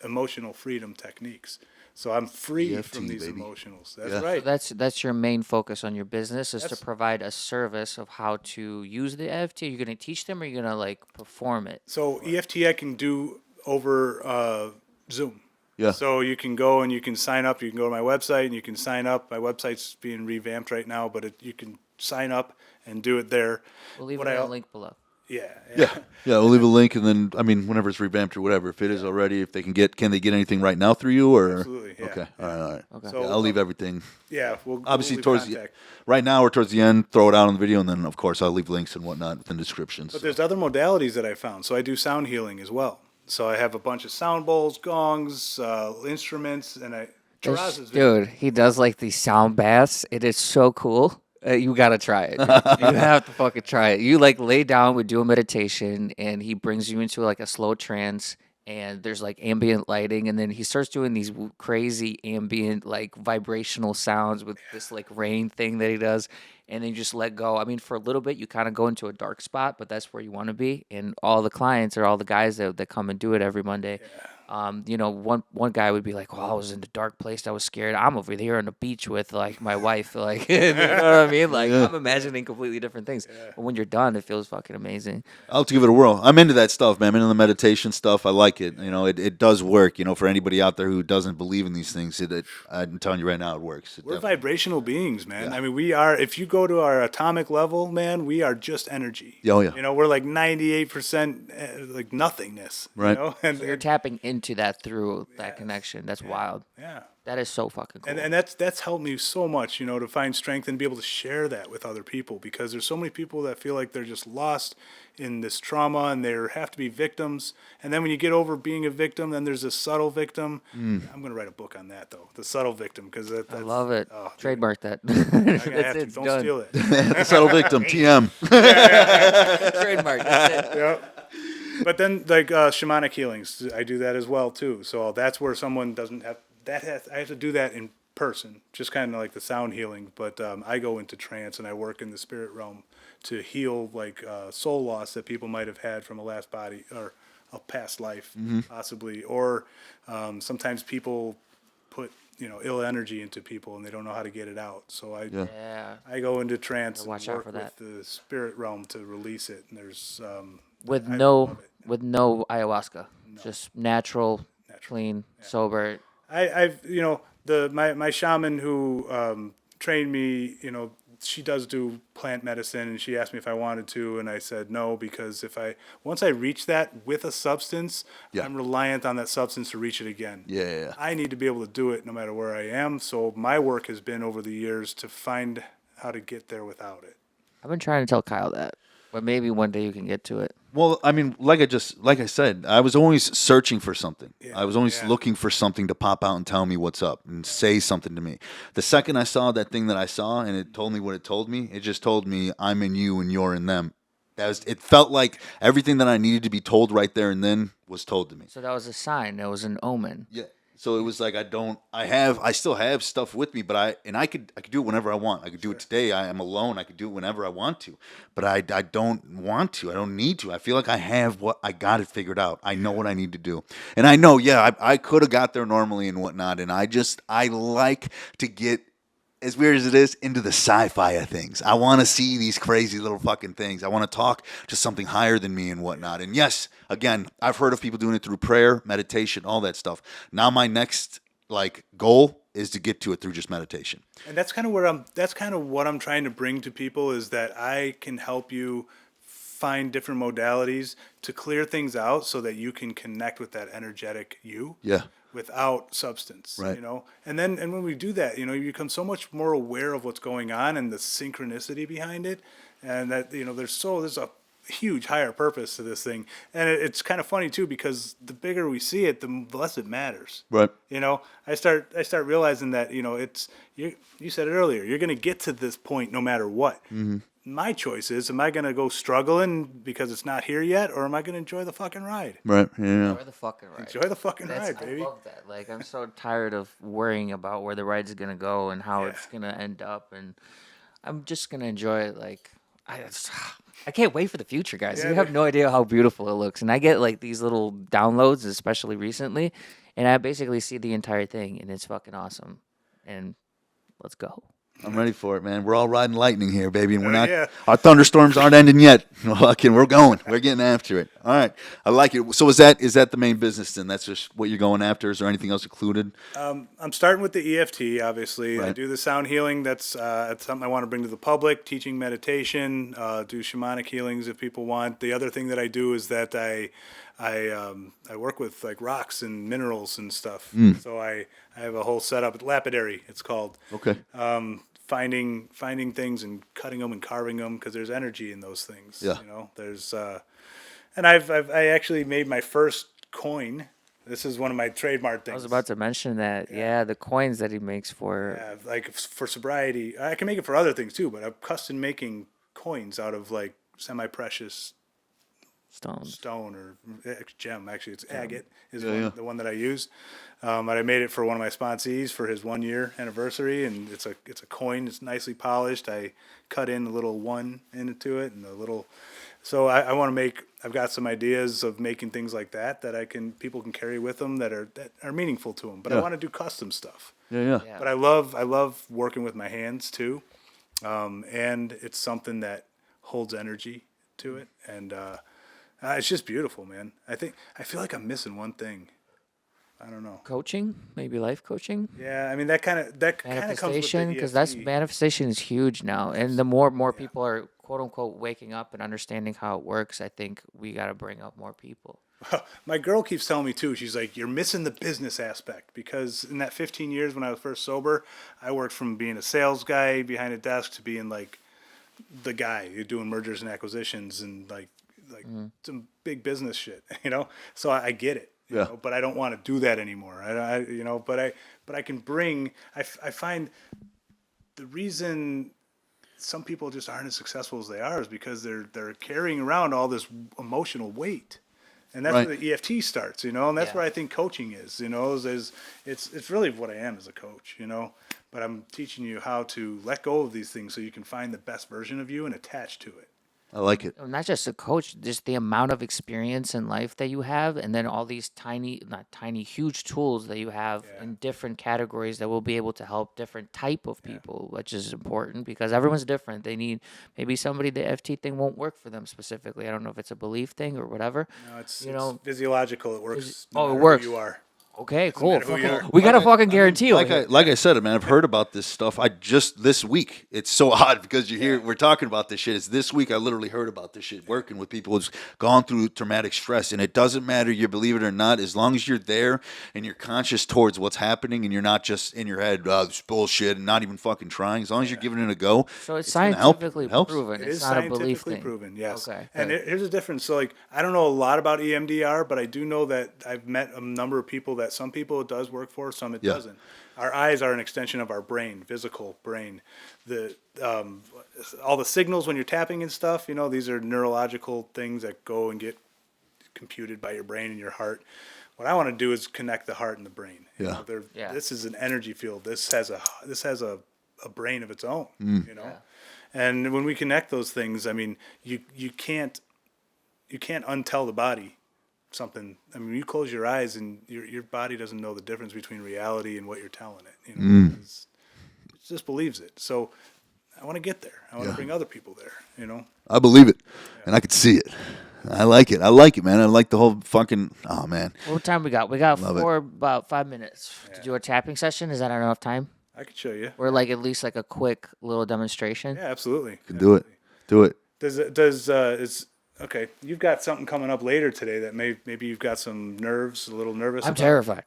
emotional freedom techniques. So I'm free EFT, from these baby. emotionals. That's Yeah. right. That's your main focus on your business is to That's- provide a service of how to use the EFT. Are you going to teach them or are you going to like perform it? So EFT I can do over Zoom. Yeah. So you can go and you can sign up. You can go to my website and you can sign up. My website's being revamped right now, but you can sign up and do it there. We'll leave What it in I- a link below. Yeah. Yeah. We'll leave a link, and then whenever it's revamped or whatever, if it is already, if they can they get anything right now through you or? Absolutely, yeah. Okay. All right. Okay. So, Yeah, I'll leave everything. Yeah. Obviously, we'll leave towards contact. right now or towards the end, throw it out on the video, and then of course I'll leave links and whatnot in the descriptions. But there's other modalities that I found. So I do sound healing as well. So I have a bunch of sound bowls, gongs, instruments, and Taraz has been- Dude, he does like these sound baths. It is so cool. You gotta try it. You have to fucking try it. You like lay down, we do a meditation, and he brings you into like a slow trance. And there's like ambient lighting, and then he starts doing these crazy ambient like vibrational sounds with this like rain thing that he does, and then you just let go. I mean, for a little bit, you kind of go into a dark spot, but that's where you want to be. And all the clients or all the guys that come and do it every Monday. One guy would be like, "Well, I was in a dark place. I was scared. I'm over here on the beach with like my wife. Like, you know what I mean? Like, I'm imagining completely different things. But when you're done, it feels fucking amazing. I'll have to give it a whirl. I'm into that stuff, man. I'm into the meditation stuff. I like it. It does work. For anybody out there who doesn't believe in these things, I'm telling you right now, it works. We're vibrational beings, man. I mean, we are. If you go to our atomic level, man, we are just energy. Oh, yeah. We're like 98% like nothingness. Right. And You're tapping into that through that connection. That's wild. yeah. That is so fucking cool. And that's helped me so much, to find strength and be able to share that with other people, because there's so many people that feel like they're just lost in this trauma and they have to be victims. And then when you get over being a victim, then there's a subtle victim. I'm going to write a book on that, though, the subtle victim, because I love it. Oh, dude. Trademark that. I'm gonna have to. It's Don't done. steal it. The subtle victim, TM. Trademark. That's it. Yep. But then, like shamanic healings, I do that as well too. So that's where someone doesn't have that. I have to do that in person, just kind of like the sound healing. But I go into trance and I work in the spirit realm to heal like soul loss that people might have had from a last body or a past life, possibly. Or sometimes people put ill energy into people and they don't know how to get it out. So Yeah. I go into trance Gotta and watch out work for with that. the spirit realm to release it. And there's With I no love it. with no ayahuasca. Just natural, clean, sober. I've my shaman who trained me, she does do plant medicine, and she asked me if I wanted to, and I said no, because once I reach that with a substance, Yeah. I'm reliant on that substance to reach it again. Yeah. I need to be able to do it no matter where I am. So my work has been over the years to find how to get there without it. I've been trying to tell Kyle that, but maybe one day you can get to it. Well, I mean, like I said, I was always searching for something. Yeah, I was always yeah. looking for something to pop out and tell me what's up and say something to me. The second I saw that thing that I saw and it told me what it told me, it just told me I'm in you and you're in them. It felt like everything that I needed to be told right there and then was told to me. So that was a sign. That was an omen. Yeah. So it was like I still have stuff with me, but I could do it whenever I want. I could do it today. I am alone. I could do it whenever I want to, but I don't want to. I don't need to. I feel like I got it figured out. I know what I need to do, and I know. Yeah, I could have got there normally and whatnot, and I like to get, as weird as it is, into the sci-fi of things. I want to see these crazy little fucking things. I want to talk to something higher than me and whatnot. And yes, again, I've heard of people doing it through prayer, meditation, all that stuff. Now my next goal is to get to it through just meditation. And that's kind of what I'm trying to bring to people, is that I can help you find different modalities to clear things out so that you can connect with that energetic you. Yeah. Without substance, Right. you know, and when we do that, you know, you become so much more aware of what's going on and the synchronicity behind it, and that, you know, there's a huge higher purpose to this thing, and it's kind of funny too, because the bigger we see it, the less it matters. Right. You know, I start realizing that, you know, you said it earlier, you're going to get to this point no matter what. Mm-hmm. My choice is, am I going to go struggling because it's not here yet, or am I going to enjoy the fucking ride? Right. Yeah. Enjoy the fucking ride. Enjoy the fucking ride, baby. I love that. Like, I'm so tired of worrying about where the ride's gonna go and how Yeah. it's gonna end up, and I'm just gonna enjoy it. Like, I can't wait for the future, guys. Yeah, You have no idea how beautiful it looks, and I get like these little downloads, especially recently, and I basically see the entire thing, and it's fucking awesome. And let's go. I'm ready for it, man. We're all riding lightning here, baby, and we're not. Yeah. Our thunderstorms aren't ending yet. Fucking, we're going. We're getting after it. All right, I like it. So is that the main business then? That's just what you're going after. Is there anything else included? I'm starting with the EFT, obviously. I Right. do the sound healing. That's something I want to bring to the public. Teaching meditation, do shamanic healings if people want. The other thing that I do is that I work with like rocks and minerals and stuff. So I have a whole setup. Lapidary, it's called. Okay. Finding things and cutting them and carving them, because there's energy in those things. Yeah. You know, there's and I actually made my first coin. This is one of my trademark things. I was about to mention that. Yeah, the coins that he makes for. Yeah, like for sobriety. I can make it for other things too, but I'm custom making coins out of like semi-precious Stones. stone or gem. Actually, it's agate is Yeah. the one that I use. But I made it for one of my sponsees for his 1 year anniversary, and it's a coin. It's nicely polished. I cut in a little one into it and a little. So I want to make. I've got some ideas of making things like that people can carry with them that are meaningful to them. But I Yeah. want to do custom stuff. Yeah. Yeah. But I love working with my hands too, and it's something that holds energy to it, and it's just beautiful, man. I feel like I'm missing one thing. I don't know. Coaching, maybe life coaching. Yeah, I mean that kind of comes with the Manifestation, because that's EFT. manifestation is huge now, and the more people are quote unquote waking up and understanding how it works, I think we got to bring up more people. My girl keeps telling me too. She's like, "You're missing the business aspect," because in that 15 years when I was first sober, I worked from being a sales guy behind a desk to being like the guy who's doing mergers and acquisitions and like some big business shit, you know. So I get it, you Yeah. know, but I don't want to do that anymore. You know, but I can bring. I find the reason some people just aren't as successful as they are is because they're carrying around all this emotional weight. And that's Right. where the EFT starts, you know, and that's Yeah. where I think coaching is, you know, it's really what I am as a coach, you know, but I'm teaching you how to let go of these things so you can find the best version of you and attach to it. I like it. Not just a coach, just the amount of experience in life that you have, and then all these huge tools that you have Yeah. in different categories that will be able to help different type of people, which is important because everyone's different. They need maybe somebody the FT thing won't work for them specifically. I don't know if it's a belief thing or whatever. No, it's You know, physiological. It works. oh, it matter who works. You are. Okay, cool. matter who you are. We got a fucking guarantee. Like I said, man, I've heard about this stuff. I just this week. It's so odd because we're talking about this shit. It's this week I literally heard about this shit. Working with people who's gone through traumatic stress, and it doesn't matter you believe it or not. As long as you're there and you're conscious towards what's happening, and you're not just in your head, this bullshit, and not even fucking trying. As long as you're giving it a go, So it's gonna help. scientifically It helps. proven. It It's is not a belief scientifically thing. proven, yes. Okay, And good. here's the difference. So, like, I don't know a lot about EMDR, but I do know that I've met a number of people that some people it does work for, some it doesn't. Our eyes are an extension of our brain, physical brain. The all the signals when you're tapping and stuff, these are neurological things that go and get computed by your brain and your heart. What I want to do is connect the heart and the brain. Yeah. This is an energy field. This has a brain of its own. And when we connect those things, I mean, you can't untell the body something. I mean, you close your eyes and your body doesn't know the difference between reality and what you're telling it. It just believes it. So I want to get there. I want to bring other people there. I believe it, and I could see it. I like it. I like it, man. I like the whole fucking. Oh man. What time we got? We got Love it. about 5 minutes to do a tapping session. Is that enough time? I could show you. Or like at least like a quick little demonstration? Yeah, absolutely. Can do it. Do it. Is okay. You've got something coming up later today that maybe you've got some nerves, a little nervous. I'm about. terrified.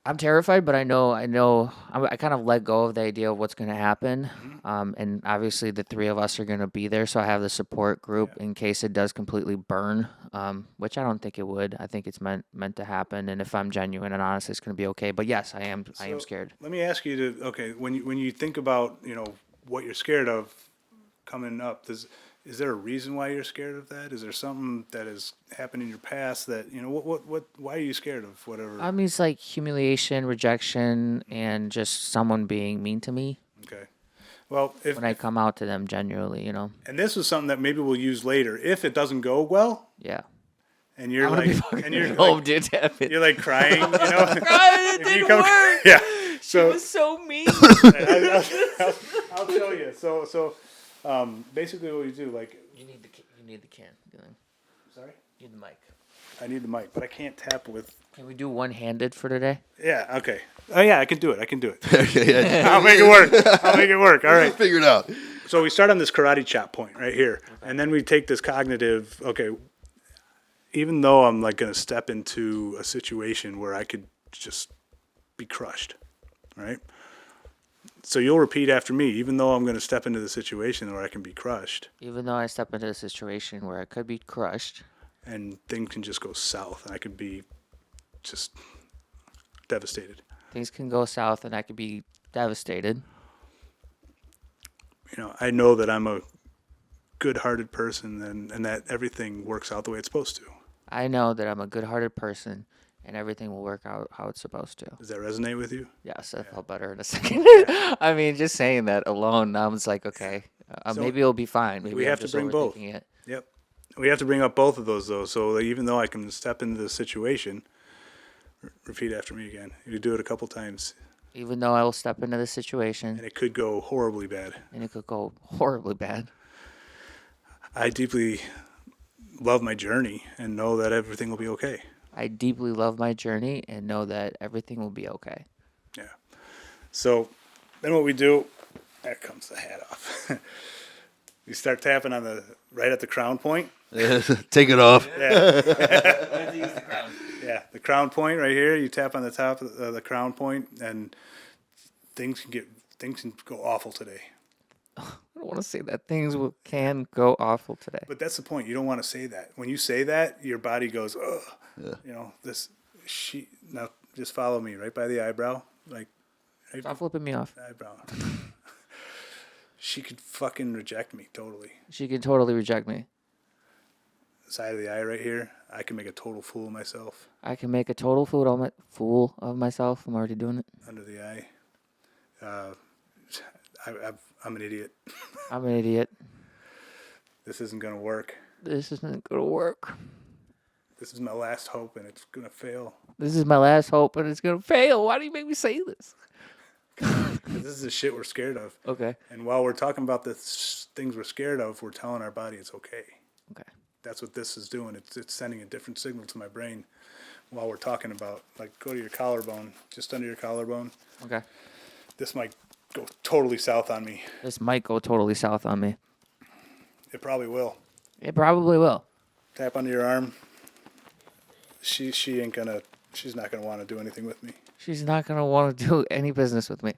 I'm terrified, but I know. I kind of let go of the idea of what's going to happen, and obviously the three of us are going to be there. So I have the support group in case it does completely burn, which I don't think it would. I think it's meant to happen, and if I'm genuine and honest, it's going to be okay. But yes, I am scared. Let me ask you when you think about what you're scared of coming up, is there a reason why you're scared of that? Is there something that has happened in your past that why are you scared of whatever? I mean, it's like humiliation, rejection, and just someone being mean to me Okay. Well, when I come out to them genuinely, and this is something that maybe we'll use later if it doesn't go well, Yeah. and you're I'm gonna be like, fucking and you're home, like, dude. Tap it. you're like crying, It didn't work. yeah. She So was so mean. I'll show you. So basically, what you do, like, You need the can. sorry, You need the mic. I need the mic, but I can't tap with. Can we do one-handed for today? Yeah. Okay. Oh yeah, I can do it. Okay, yeah. I'll make it work. All right. Figure it out. So we start on this karate chop point right here, and then we take this cognitive. Okay, even though I'm like going to step into a situation where I could just be crushed, right? So you'll repeat after me, even though I'm going to step into the situation where I can be crushed, Even though I step into a situation where I could be crushed, and things can just go south, and I could be just devastated. things can go south and I could be devastated. I know that I'm a good-hearted person, and that everything works out the way it's supposed to. I know that I'm a good-hearted person and everything will work out how it's supposed to. Does that resonate with you? Yes, I felt better in a second. I mean, just saying that alone, I was like, okay, So maybe it'll be fine. Maybe we I'm have to just bring both. overthinking it. Yep. We have to bring up both of those, though. So like, even though I can step into the situation, repeat after me again. You do it a couple times, Even though I will step into the situation and it could go horribly bad. and it could go horribly bad. I deeply love my journey and know that everything will be okay. I deeply love my journey and know that everything will be okay. Yeah. So then what we do, there comes the hat off. You start tapping on right at the crown point. Take it off. Yeah, the crown point right here. You tap on the top of the crown point, and things can go awful today. I don't want to say that can go awful today. But that's the point. You don't want to say that. When you say that, your body goes, ugh. Yeah. Now just follow me right by the eyebrow, like right Stop flipping me off. eyebrow. She could fucking reject me totally. She could totally reject me. Side of the eye right here, I can make a total fool of myself. I can make a total fool of myself. I'm already doing it. Under the eye. I'm an idiot. I'm an idiot. This isn't going to work. This isn't going to work. This is my last hope, and it's going to fail. This is my last hope, and it's going to fail. Why do you make me say this? 'Cause this is the shit we're scared of. Okay. And while we're talking about the things we're scared of, we're telling our body it's okay. Okay. That's what this is doing. It's sending a different signal to my brain. while we're talking about, like, go to your collarbone, just under your collarbone. Okay. This might go totally south on me. This might go totally south on me. It probably will. It probably will. Tap under your arm. She ain't gonna. She's not gonna want to do anything with me. She's not going to want to do any business with me.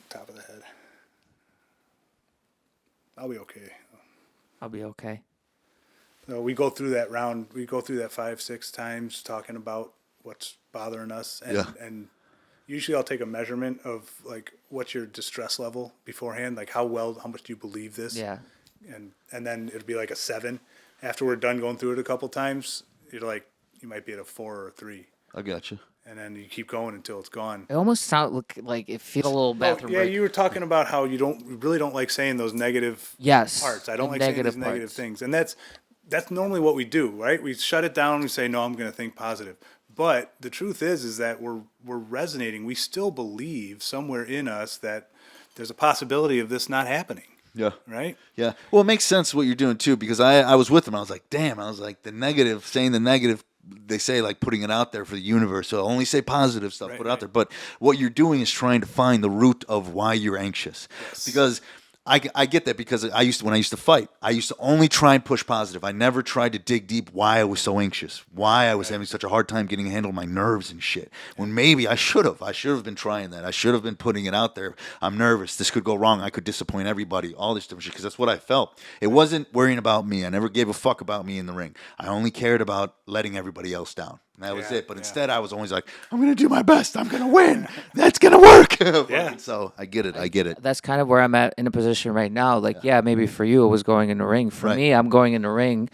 Top of the head. I'll be okay. I'll be okay. So we go through that round. We go through that 5-6 times talking about what's bothering us, and usually I'll take a measurement of like what's your distress level beforehand, like how much do you believe this? Yeah. And then it'll be like a 7. After we're done going through it a couple times, you're like you might be at a 4 or a 3. I got you. And then you keep going until it's gone. It almost sounds like it feels a little bathroom Yeah, break. you were talking about how you really don't like saying those negative parts. I don't like saying those negative things, and that's normally what we do, right? We shut it down. We say, no, I'm going to think positive. But the truth is that we're resonating. We still believe somewhere in us that there's a possibility of this not happening. Yeah. Right? Yeah. Well, it makes sense what you're doing too, because I was with him. I was like, damn. I was like, saying the negative. They say like putting it out there for the universe. So only say positive stuff, put it out there. But what you're doing is trying to find the root of why you're anxious. Yes. Because I get that, because when I used to fight, I used to only try and push positive. I never tried to dig deep why I was so anxious, why I was having such a hard time getting a handle on my nerves and shit. When maybe I should have been trying that. I should have been putting it out there. I'm nervous. This could go wrong. I could disappoint everybody. All this different shit, because that's what I felt. It wasn't worrying about me. I never gave a fuck about me in the ring. I only cared about letting everybody else down. And that was it. But instead, I was always like, I'm going to do my best. I'm going to win. That's going to work. So I get it. That's kind of where I'm at in a position right now. Like, maybe for you, it was going in the ring. For me, I'm going in the ring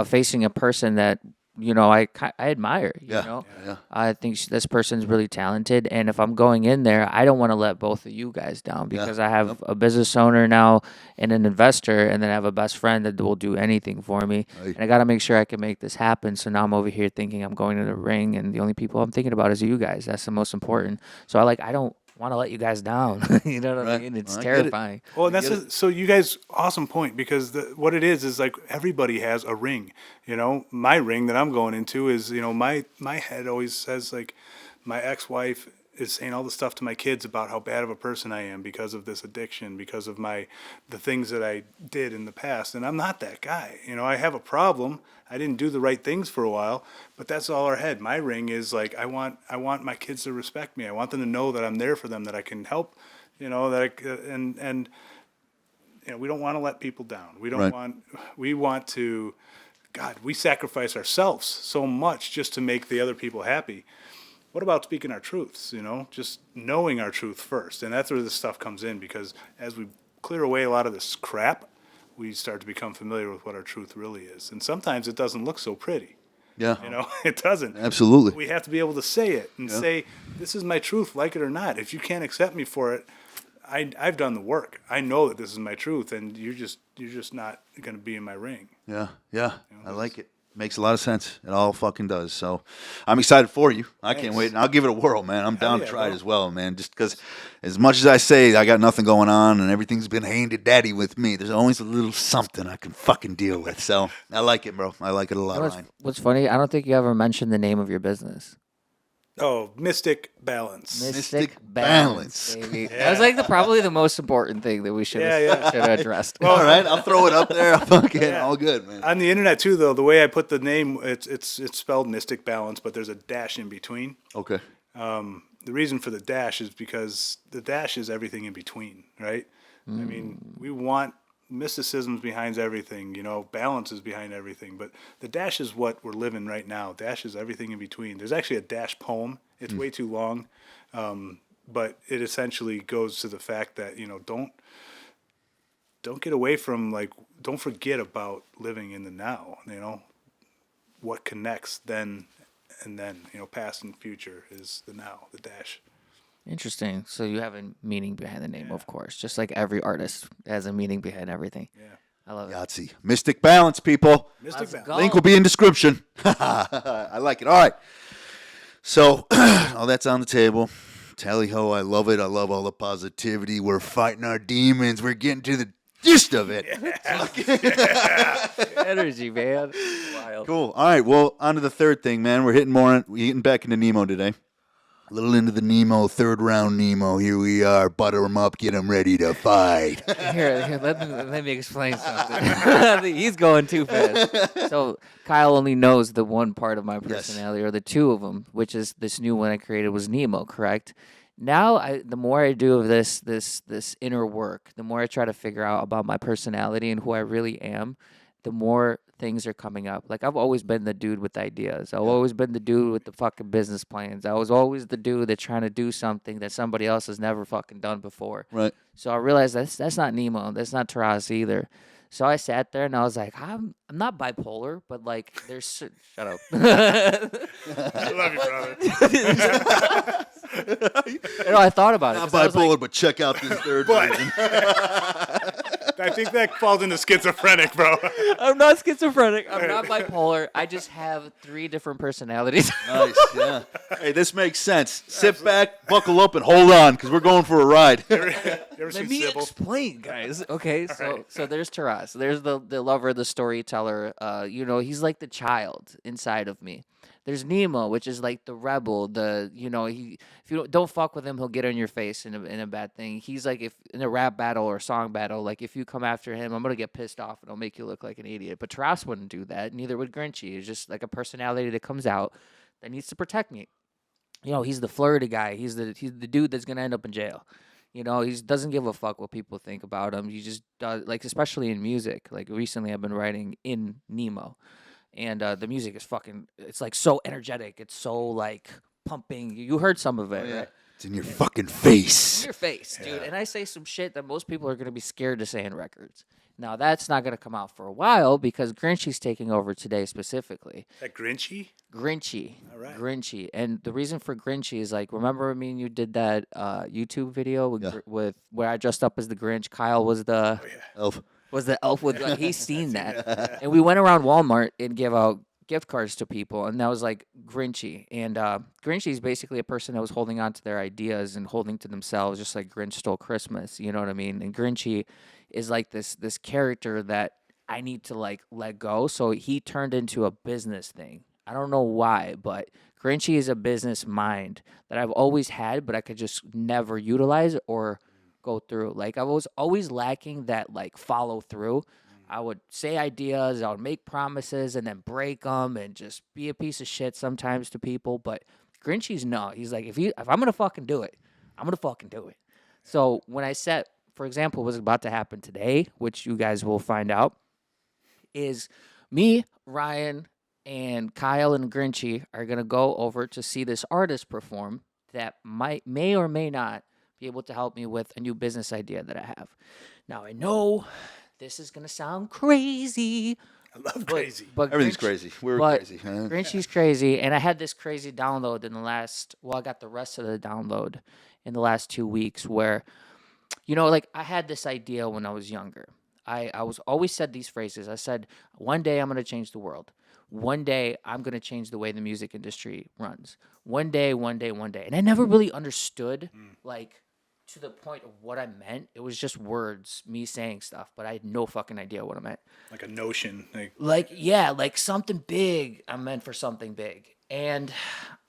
facing a person that, I admire. You know? I think this person's really talented. And if I'm going in there, I don't want to let both of you guys down, because I have a business owner now and an investor, and then I have a best friend that will do anything for me. And I got to make sure I can make this happen. So now I'm over here thinking I'm going to the ring, and the only people I'm thinking about is you guys. That's the most important. So I don't want to let you guys down. You know what I mean? It's terrifying. Well, and so you guys, awesome point, because what it is like everybody has a ring. My ring that I'm going into is, my head always says, like, my ex-wife is saying all the stuff to my kids about how bad of a person I am because of this addiction, because of the things that I did in the past. And I'm not that guy. I have a problem. I didn't do the right things for a while, but that's all our head. My ring is like, I want my kids to respect me. I want them to know that I'm there for them, that I can help, we don't want to let people down. We want to, God, we sacrifice ourselves so much just to make the other people happy. What about speaking our truths, just knowing our truth first? And that's where this stuff comes in, because as we clear away a lot of this crap, we start to become familiar with what our truth really is. And sometimes it doesn't look so pretty. Yeah. It doesn't. Absolutely. We have to be able to say it and say, this is my truth, like it or not. If you can't accept me for it, I've done the work. I know that this is my truth, and you're just not going to be in my ring. Yeah. I like it. Makes a lot of sense. It all fucking does. So I'm excited for you. I can't wait. And I'll give it a whirl, man. I'm down to try it as well, man. Just because as much as I say I got nothing going on and everything's been handed daddy with me, there's always a little something I can fucking deal with. So I like it, bro. I like it a lot, Ryan. What's funny, I don't think you ever mentioned the name of your business. Oh, Mystic Balance. Mystic Balance. Baby. That was like probably the most important thing that we should have addressed. Well, all right, I'll throw it up there. Fucking all good, man. On the internet too, though, the way I put the name, it's spelled Mystic Balance, but there's a dash in between. Okay. The reason for the dash is because the dash is everything in between, right? I mean, we want mysticism's behind everything, balance is behind everything, but the dash is what we're living right now. Dash is everything in between. There's actually a dash poem. It's way too long, but it essentially goes to the fact that, don't get away from, don't forget about living in the now, what connects then and then, past and future is the now, the dash. Interesting. So you have a meaning behind the name, of course, just like every artist has a meaning behind everything. Yeah. I love it. Yahtzee. Mystic Balance, people. Mystic Balance. Link will be in description. I like it. All right. So all that's on the table. Tally ho, I love it. I love all the positivity. We're fighting our demons. We're getting to the gist of it. Energy, man. Wild. Cool. All right. Well, on to the third thing, man. We're getting back into NEMO today. A little into the NEMO, third round NEMO. Here we are. Butter him up, get him ready to fight. Here, let me explain something. He's going too fast. So Kyle only knows the one part of my personality, or the two of them, which is this new one I created was NEMO, correct? Now, the more I do of this inner work, the more I try to figure out about my personality and who I really am, the more things are coming up. Like, I've always been the dude with ideas. I've always been the dude with the fucking business plans. I was always the dude that's trying to do something that somebody else has never fucking done before. Right. So I realized that's not NEMO. That's not Taras either. So I sat there and I was like, I'm not bipolar, but like, there's shut up. I love you, brother. I thought about it. Not 'cause I was bipolar, like, but check out this third But- version. I think that falls into schizophrenic, bro. I'm not schizophrenic. I'm not bipolar. I just have 3 different personalities. Nice, yeah. Hey, this makes sense. Sit back, buckle up, and hold on, because we're going for a ride. You ever Let seen me Sybil? explain, guys. Okay, so there's Taras. There's the lover, the storyteller. He's like the child inside of me. There's NEMO, which is like the rebel. If you don't fuck with him, he'll get on your face in a bad thing. He's like, if in a rap battle or song battle, like if you come after him, I'm gonna get pissed off and I'll make you look like an idiot. But Taras wouldn't do that. Neither would Grinchy. It's just like a personality that comes out that needs to protect me. He's the flirty guy. He's the dude that's gonna end up in jail. He doesn't give a fuck what people think about him. He just does, like, especially in music. Like, recently I've been writing in NEMO. And the music is it's like so energetic. It's so like pumping. You heard some of it, right? It's in your fucking face. In your face, dude. And I say some shit that most people are going to be scared to say in records. Now, that's not going to come out for a while because Grinchy's taking over today specifically. That Grinchy? Grinchy. All right. Grinchy. And the reason for Grinchy is like, remember me and you did that YouTube video with where I dressed up as the Grinch? Kyle was the... Oh, yeah. Elf. Was the elf with he's seen that. And we went around Walmart and gave out gift cards to people, and that was like Grinchy. And Grinchy is basically a person that was holding on to their ideas and holding to themselves, just like Grinch stole Christmas. You know what I mean? And Grinchy is like this character that I need to like let go. So he turned into a business thing. I don't know why, but Grinchy is a business mind that I've always had, but I could just never utilize or go through. Like, I was always lacking that like follow through. I would say ideas, I would make promises and then break them and just be a piece of shit sometimes to people. But Grinchy's no. He's like, if I'm gonna fucking do it, I'm gonna fucking do it. So when I set, for example, what's about to happen today, which you guys will find out, is me, Ryan, and Kyle and Grinchy are gonna go over to see this artist perform that may or may not be able to help me with a new business idea that I have. Now, I know this is going to sound crazy. I love crazy. But everything's crazy. We're crazy. Grinchy's crazy. And I had this crazy download I got the rest of the download in the last 2 weeks where, like I had this idea when I was younger. I was always said these phrases. I said, one day I'm going to change the world. One day I'm going to change the way the music industry runs. One day. And I never really understood, like, to the point of what I meant. It was just words, me saying stuff, but I had no fucking idea what I meant. Like a notion. Like something big. I meant for something big. And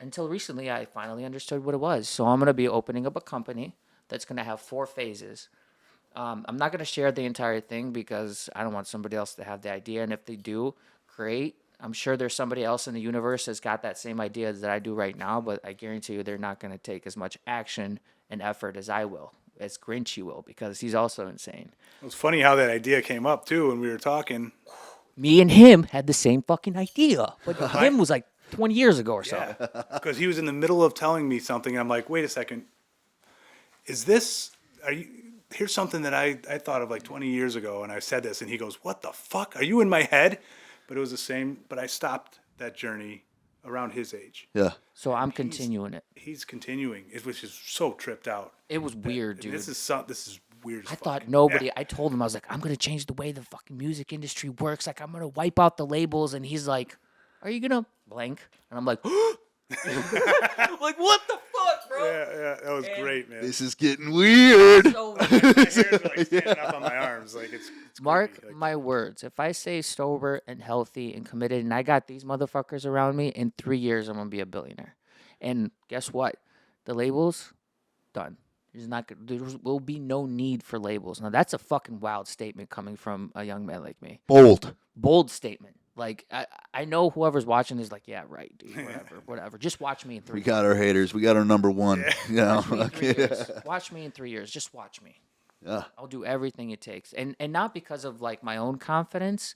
until recently, I finally understood what it was. So I'm going to be opening up a company that's going to have 4 phases. I'm not going to share the entire thing because I don't want somebody else to have the idea. And if they do, great. I'm sure there's somebody else in the universe that's got that same idea that I do right now, but I guarantee you they're not going to take as much action and effort as I will, as Grinchy will, because he's also insane. It was funny how that idea came up, too, when we were talking. Me and him had the same fucking idea, but him was like 20 years ago or so. Yeah, because he was in the middle of telling me something, and I'm like, wait a second. Here's something that I thought of like 20 years ago, and I said this, and he goes, what the fuck? Are you in my head? But it was the same, but I stopped that journey around his age. Yeah. So I'm continuing it. He's continuing, which is so tripped out. It was weird, dude. This is weird as I fuck. thought nobody, I told him, I was like, I'm going to change the way the fucking music industry works. Like, I'm going to wipe out the labels. And he's like, are you going to blank? And I'm like, like, what the fuck, bro. Yeah, that was great, man. This is getting weird. So My hairs are like standing up on my arms, like it's Mark creepy, like, my words. If I say sober and healthy and committed, and I got these motherfuckers around me, in 3 years I'm gonna be a billionaire. And guess what? The labels, done. There will be no need for labels. Now that's a fucking wild statement coming from a young man like me. Bold statement. Like I know whoever's watching is like, yeah, right, dude. Whatever. Just watch me in 3 We years. got our haters. We got our number one. You know? Watch me in 3 years. Watch me in 3 years. Just watch me. Yeah. I'll do everything it takes, and not because of like my own confidence,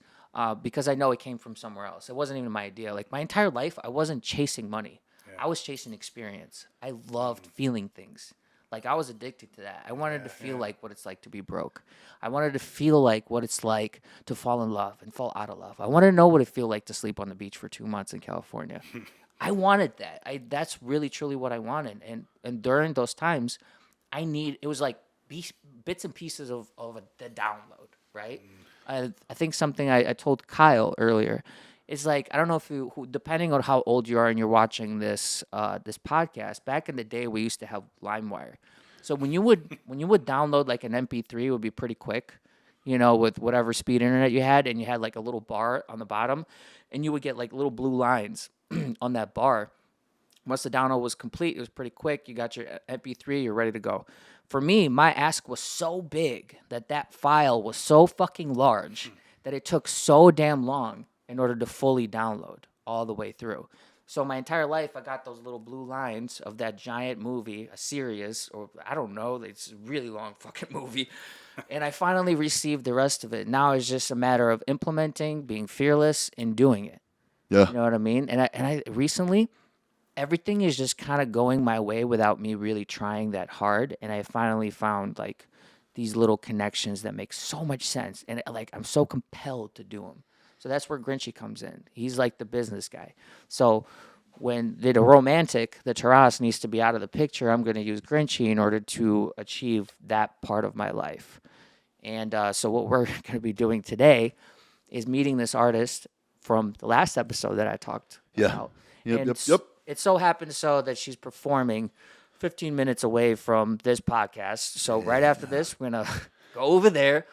because I know it came from somewhere else. It wasn't even my idea. Like my entire life, I wasn't chasing money. I was chasing experience. I loved feeling things. Like I was addicted to that. I wanted to feel like what it's like to be broke. I wanted to feel like what it's like to fall in love and fall out of love. I wanted to know what it feel like to sleep on the beach for 2 months in California. I wanted that. That's really truly what I wanted. And during those times, it was like bits and pieces of the download, right? I think something I told Kyle earlier is like, I don't know if depending on how old you are and you're watching this podcast, back in the day we used to have LimeWire. So when you would download like an MP3, it would be pretty quick, with whatever speed internet you had, and you had like a little bar on the bottom, and you would get like little blue lines on that bar. Once the download was complete, it was pretty quick. You got your MP3, you're ready to go. For me, my ask was so big that file was so fucking large that it took so damn long in order to fully download all the way through. So my entire life, I got those little blue lines of that giant movie, a series, or I don't know, it's a really long fucking movie. And I finally received the rest of it. Now it's just a matter of implementing, being fearless, and doing it. Yeah. You know what I mean? And I recently, everything is just kind of going my way without me really trying that hard. And I finally found like these little connections that make so much sense. And like, I'm so compelled to do them. So that's where Grinchy comes in. He's like the business guy. So when the romantic, the Taras needs to be out of the picture, I'm going to use Grinchy in order to achieve that part of my life. And so what we're going to be doing today is meeting this artist from the last episode that I talked about. Yep. It so happens so that she's performing 15 minutes away from this podcast. So right after this, we're going to go over there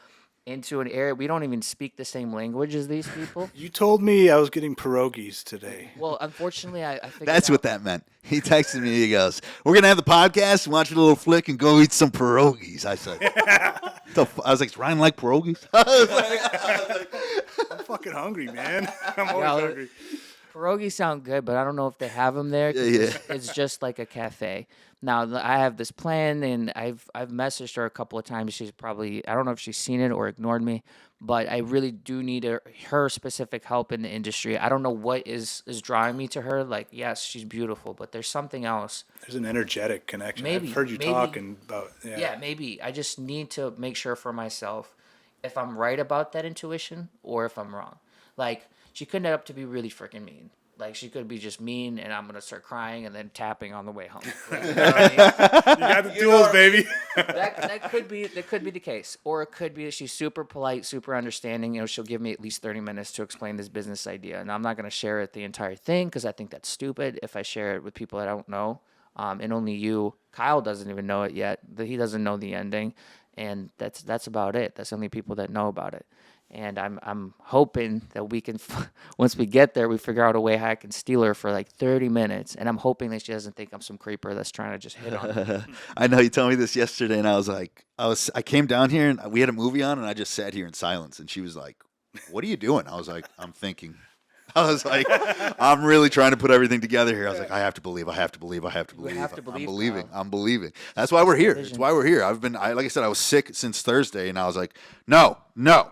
into an area. We don't even speak the same language as these people. You told me I was getting pierogies today. Well, unfortunately, I figured That's what that meant. He texted me. He goes, "We're gonna have the podcast, watch a little flick, and go eat some pierogies." I said, I was like, "Does Ryan like pierogies?" I'm fucking hungry, man. I'm always hungry. Pierogies sound good, but I don't know if they have them there. Yeah. It's just like a cafe. Now, I have this plan, and I've messaged her a couple of times. She's probably, I don't know if she's seen it or ignored me, but I really do need her specific help in the industry. I don't know what is drawing me to her. Like, yes, she's beautiful, but there's something else. There's an energetic connection. Maybe, I've heard you talking about. Yeah, maybe. I just need to make sure for myself if I'm right about that intuition or if I'm wrong. Like, she could end up to be really freaking mean. Like, she could be just mean, and I'm going to start crying and then tapping on the way home. Like, you know what I mean? You got the tools, baby. That could be the case. Or it could be that she's super polite, super understanding. She'll give me at least 30 minutes to explain this business idea. And I'm not going to share it the entire thing because I think that's stupid if I share it with people that I don't know. And only you. Kyle doesn't even know it yet. He doesn't know the ending. And that's about it. That's the only people that know about it. And I'm hoping that we can, once we get there, we figure out a way how I can steal her for like 30 minutes. And I'm hoping that she doesn't think I'm some creeper that's trying to just hit on her. I know you told me this yesterday, and I was like, I came down here and we had a movie on, and I just sat here in silence. And she was like, "What are you doing?" I was like, "I'm thinking." I was like, "I'm really trying to put everything together here." I was like, I have to believe. have to believe, I'm believing. That's why we're here. That's why we're here. Like I said, I was sick since Thursday, and I was like, no. I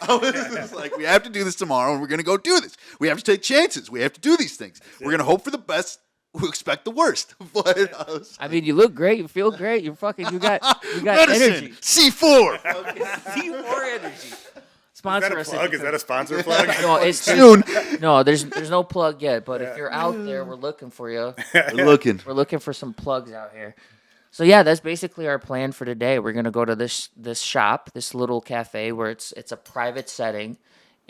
was like, we have to do this tomorrow, and we're going to go do this. We have to take chances. We have to do these things. We're going to hope for the best. We expect the worst. But I mean, you look great. You feel great. You got medicine, energy. C4. Okay, C4 energy. Sponsor us. Is that a sponsor plug? No, it's soon. No, there's no plug yet. But if you're out there, we're looking for you. We're looking for some plugs out here. So yeah, that's basically our plan for today. We're gonna go to this shop, this little cafe where it's a private setting,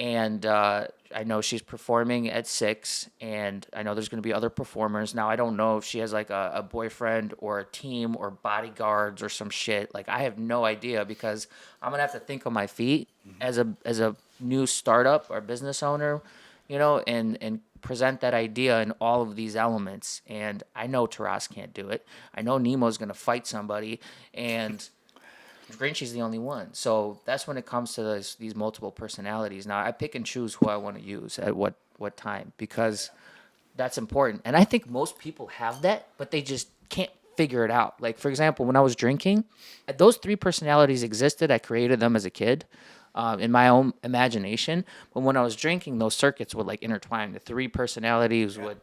And I know she's performing at 6, and I know there's going to be other performers. Now, I don't know if she has like a boyfriend or a team or bodyguards or some shit. Like, I have no idea, because I'm going to have to think on my feet as a new startup or business owner, you know, and present that idea in all of these elements. And I know Taras can't do it. I know Nemo's going to fight somebody, and Grinchy's the only one. So that's when it comes to these multiple personalities. Now, I pick and choose who I want to use at what time, because that's important. And I think most people have that, but they just can't figure it out. Like, for example, when I was drinking, those 3 personalities existed. I created them as a kid in my own imagination. But when I was drinking, those circuits would like intertwine. The 3 personalities would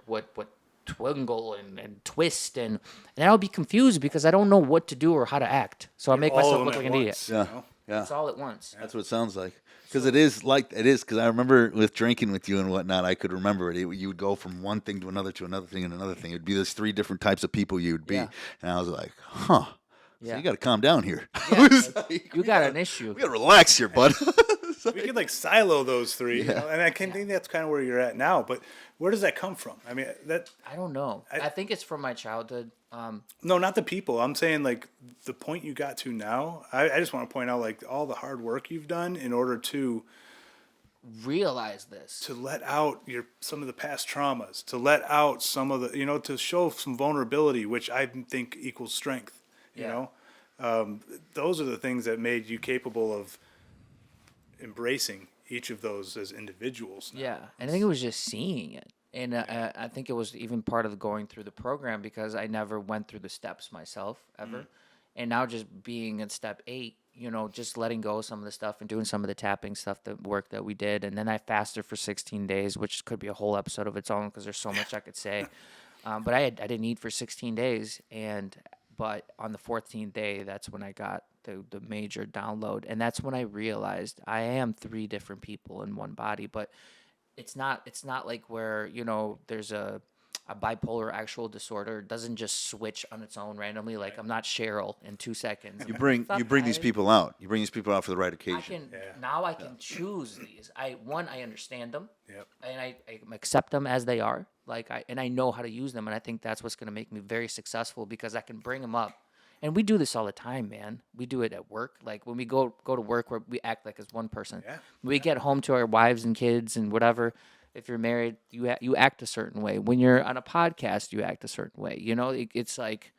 twingle and twist, and I would be confused because I don't know what to do or how to act. So I make myself look like an idiot. Yeah, yeah. It's all at once. That's what it sounds like. Because it is. Because I remember with drinking with you and whatnot, I could remember it. You would go from one thing to another thing and another thing. It would be those 3 different types of people you would be. Yeah. And I was like, huh. So Yeah. you got to calm down here. Yeah, you got an issue. We got to relax here, bud. We could like silo those 3, you Yeah. know? And I can think that's kind of where you're at now. But where does that come from? I mean, I don't know. I think it's from my childhood. no, not the people. I'm saying like the point you got to now. I just want to point out like all the hard work you've done in order to Realize this. to let out some of the past traumas, to let out some of the, you know, to show some vulnerability, which I think equals strength. You Yeah. know, those are the things that made you capable of embracing each of those as individuals. Now. Yeah, and I think it was just seeing it, and I think it was even part of going through the program, because I never went through the steps myself ever, and now just being in step 8, you know, just letting go of some of the stuff and doing some of the tapping stuff, the work that we did, and then I fasted for 16 days, which could be a whole episode of its own because there's so much I could say, but I didn't eat for 16 days, but on the 14th day, that's when I got the major download, and that's when I realized I am 3 different people in one body. But it's not like where, you know, there's a bipolar actual disorder. It doesn't just switch on its own randomly. Like, I'm not Cheryl in 2 seconds. You bring these people out. You bring these people out for the right occasion. I can choose these. I understand them. Yep. And I accept them as they are. Like, I know how to use them, and I think that's what's going to make me very successful, because I can bring them up. And we do this all the time, man. We do it at work. Like, when we go to work, where we act like as one person. Yeah. When we get home to our wives and kids and whatever, if you're married, you act a certain way. When you're on a podcast, you act a certain way. You know, it's like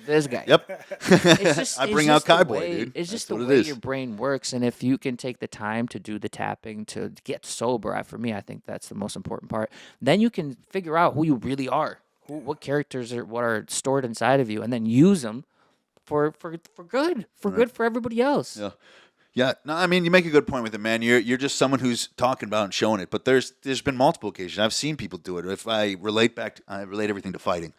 this guy. Yep. It's just, I it's bring just out the Kaiboy, way- dude. It's just That's the what it way is. your brain works, and if you can take the time to do the tapping to get sober, for me, I think that's the most important part. Then you can figure out who you really are, what characters are stored inside of you, and then use them for good, good for everybody else. Yeah. Yeah, no, I mean, you make a good point with it, man. You're just someone who's talking about and showing it. But there's been multiple occasions I've seen people do it. If I relate everything to fighting,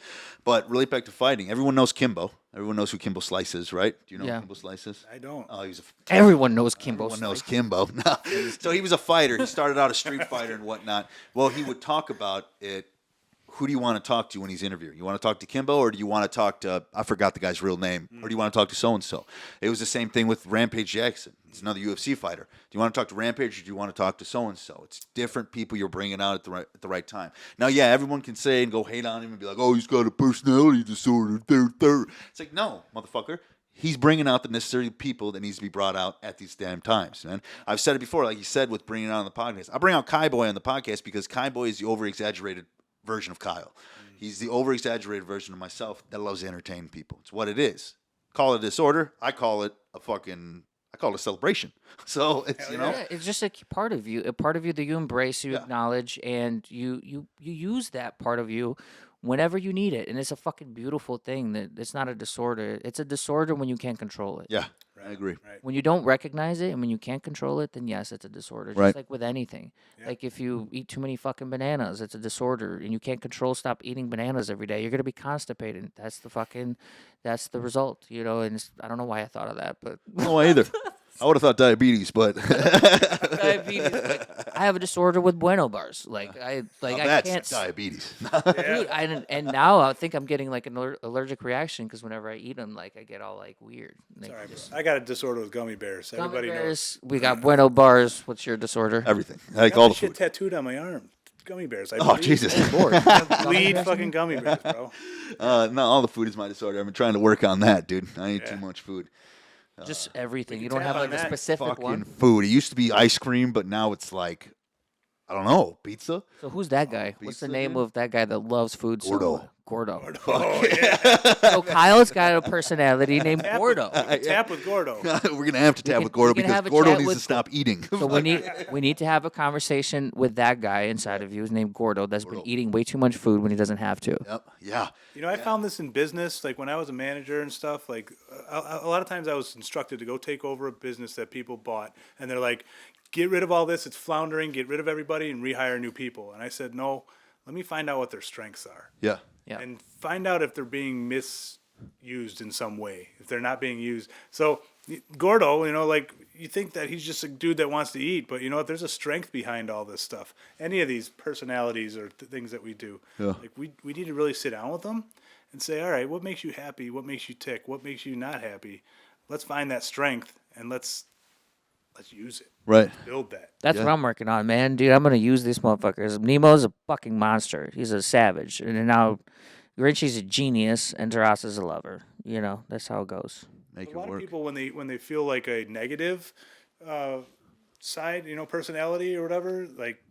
but relate back to fighting. Everyone knows Kimbo. Everyone knows who Kimbo Slice is, right? Do you know Yeah. who Kimbo Slice is? I don't. Oh, he's Everyone knows Kimbo. everyone knows Kimbo. No. So he was a fighter. He started out a street fighter and whatnot. Well, he would talk about it. Who do you want to talk to when he's interviewing? You want to talk to Kimbo, or do you want to talk to, I forgot the guy's real name, or do you want to talk to so-and-so? It was the same thing with Rampage Jackson. He's another UFC fighter. Do you want to talk to Rampage, or do you want to talk to so-and-so? It's different people you're bringing out at the right time. Now, yeah, everyone can say and go hate on him and be like, oh, he's got a personality disorder. It's like, no, motherfucker. He's bringing out the necessary people that needs to be brought out at these damn times, man. I've said it before, like you said, with bringing it out on the podcast. I bring out Kaiboy on the podcast because Kaiboy is the over-exaggerated version of Kyle. He's the over-exaggerated version of myself that loves to entertain people. It's what it is. Call it a disorder. I call it a celebration. So it's, you know. Yeah, it's just a part of you that you embrace, you acknowledge, and you use that part of you whenever you need it. And it's a fucking beautiful thing that it's not a disorder. It's a disorder when you can't control it. Yeah, I agree. Right. When you don't recognize it and when you can't control it, then yes, it's a disorder. Just Right. like with anything. Like if you eat too many fucking bananas, it's a disorder, and you can't stop eating bananas every day. You're gonna be constipated. That's the result, you know. And I don't know why I thought of that, but No, either. I would have thought diabetes, but diabetes. Like, I have a disorder with Bueno bars. Like I that's can't. diabetes. Dude, and now I think I'm getting like an allergic reaction because whenever I eat them, like I get all like weird. Like, Sorry, I got a disorder with gummy bears. Everybody gummy knows. bears. We got Bueno bars. What's your disorder? Everything. I I like got all this the shit food. tattooed on my arm. Gummy bears. I Oh bleed- Jesus. Lord. Bleed fucking gummy bears, bro. No, all the food is my disorder. I've been trying to work on that, dude. I eat too much food. Just everything. we You can don't have tap like on a that. specific Fucking one. food. It used to be ice cream, but now it's like, I don't know, pizza. So who's that guy? What's the pizza, name dude? of that guy that loves food? Gordo. So Gordo. Oh yeah. So Kyle's got a personality named Gordo. Tap with Gordo. We're gonna have to tap can- with Gordo we can because have a Gordo chat needs with- to stop eating. So we need to have a conversation with that guy inside of you. His name Gordo. That's been eating way too much food when he doesn't have to. Yep. Yeah. You know, I found this in business, like when I was a manager and stuff. Like a lot of times, I was instructed to go take over a business that people bought, and they're like, "Get rid of all this; it's floundering. Get rid of everybody and rehire new people." And I said, "No, let me find out what their strengths are, Yeah. Yeah. and find out if they're being misused in some way, if they're not being used." So Gordo, you know, like you think that he's just a dude that wants to eat, but you know what? There's a strength behind all this stuff. Any of these personalities or things that we do, Yeah. like we need to really sit down with them and say, all right, what makes you happy? What makes you tick? What makes you not happy? Let's find that strength and let's use it. Right. Build that. That's Yeah. what I'm working on, man. Dude, I'm gonna use these motherfuckers. Nemo's a fucking monster. He's a savage, and now Grinchy's a genius, and Tarasa's a lover. You know, that's how it goes. Make A it lot of work. people when they feel like a negative side, you know, personality or whatever, like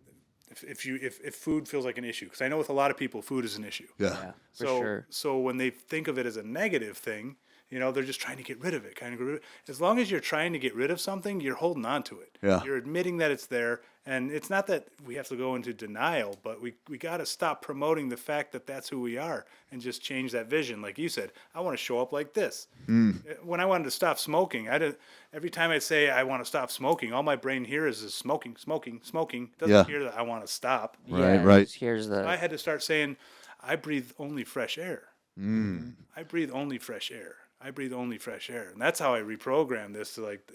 if food feels like an issue, because I know with a lot of people, food is an issue. Yeah. For so, sure. So when they think of it as a negative thing, you know, they're just trying to get rid of it, kind of get rid of it. As long as you're trying to get rid of something, you're holding on to it. Yeah. You're admitting that it's there, and it's not that we have to go into denial, but we got to stop promoting the fact that that's who we are and just change that vision. Like you said, I want to show up like this. When I wanted to stop smoking, every time I'd say I want to stop smoking, all my brain hears is smoking, smoking, smoking. It doesn't Yeah. hear that I want to stop. Right, Yeah, right. Here's the. I had to start saying, I breathe only fresh air. I breathe only fresh air. I breathe only fresh air. And that's how I reprogrammed this to like,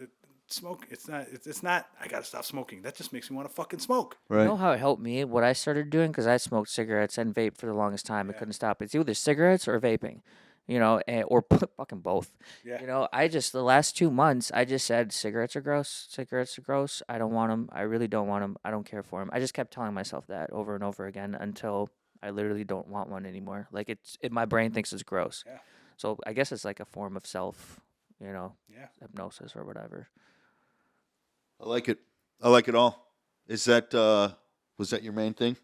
smoke. It's not, I got to stop smoking. That just makes me want to fucking smoke. Right. You know how it helped me? What I started doing, because I smoked cigarettes and vape for the longest time. I couldn't stop. It's either cigarettes or vaping, you know, or fucking both. Yeah. You know, the last 2 months, I just said cigarettes are gross. Cigarettes are gross. I don't want them. I really don't want them. I don't care for them. I just kept telling myself that over and over again until I literally don't want one anymore. Like my brain thinks it's gross. Yeah. So I guess it's like a form of self, you know, Yeah. hypnosis or whatever. I like it. I like it all. Is that was that your main thing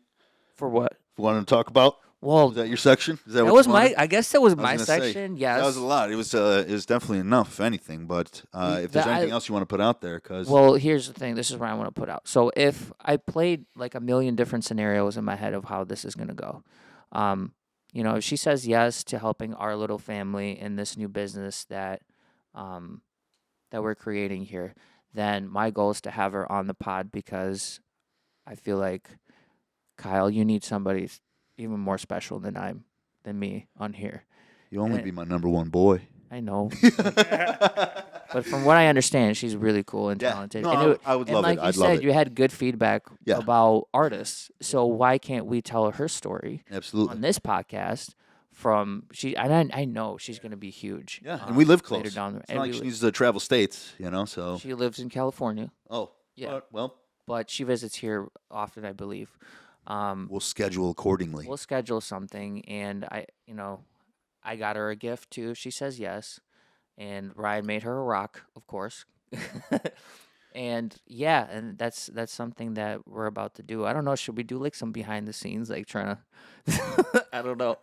For what? you wanted to talk about? Well, Was that your section? Is that what was you wanted? I guess that was I was my gonna say, section. Yes. That was a lot. It was definitely enough, if anything. But if there's anything else you want to put out there, because Well, here's the thing. This is what I want to put out. So if I played like a million different scenarios in my head of how this is going to go, you know, if she says yes to helping our little family in this new business that we're creating here, then my goal is to have her on the pod because I feel like, Kyle, you need somebody even more special than me on here. you only be my number one boy. I know. But from what I understand, she's really cool and Yeah. talented. No, and I would and love like it. you I'd said, love it. you had good feedback Yeah. about artists. So why can't we tell her story Absolutely. on this podcast? I know she's going to be huge. Yeah, and we live later close. down the- It's and not like we she li- needs to travel states, you know. So She lives in California, oh Yeah. well, but she visits here often, I believe. we'll schedule accordingly. We'll schedule something, and I got her a gift too if she says yes. And Ryan made her a rock, of course. And yeah, and that's something that we're about to do. I don't know, should we do like some behind the scenes, like trying to I don't know.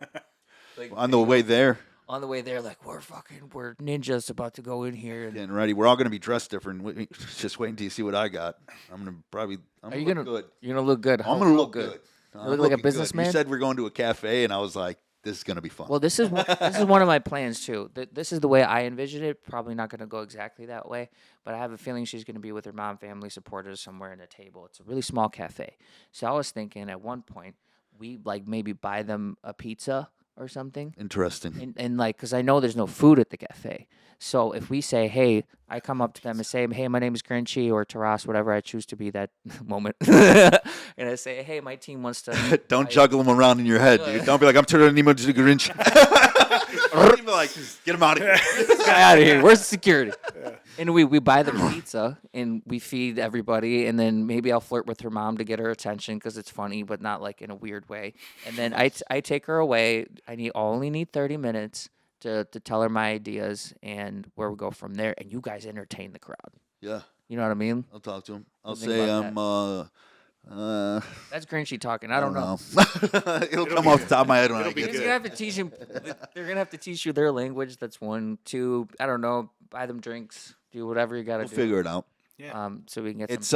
Like On the way there, on the way there, like we're ninjas about to go in here. And getting ready. We're all gonna be dressed different. Just waiting till you see what I got. I'm gonna Are you look gonna good. You're gonna look good. I'm gonna look good. You I'm look like a looking good. businessman? You said we're going to a cafe, and I was like, "This is gonna be fun." Well, this is one of my plans too. This is the way I envision it. Probably not going to go exactly that way, but I have a feeling she's going to be with her mom, family, supporters somewhere in a table. It's a really small cafe. So I was thinking at one point we like maybe buy them a pizza or something. Interesting. And like, because I know there's no food at the cafe. So if we say, hey, I come up to them and say, hey, my name is Grinchy or Taras, whatever I choose to be that moment. And I say, hey, my team wants to. Don't juggle them around in your head, dude. Don't be like, I'm turning Nemo to the Grinch. Be like, get him out of here. Get out of here. Where's the security? And we buy them pizza and we feed everybody. And then maybe I'll flirt with her mom to get her attention because it's funny, but not like in a weird way. And then I take her away. Only need 30 minutes to tell her my ideas and where we go from there. And you guys entertain the crowd. Yeah. You know what I mean? I'll talk to him. I'll Think say about I'm. That's Grinchy talking. I don't know. It'll come off the top of my head when I get Because there. you have to teach them. They're gonna have to teach you their language. That's 1, 2. I don't know. Buy them drinks. Do whatever you gotta We'll do. figure it out. Yeah. So we can get. It's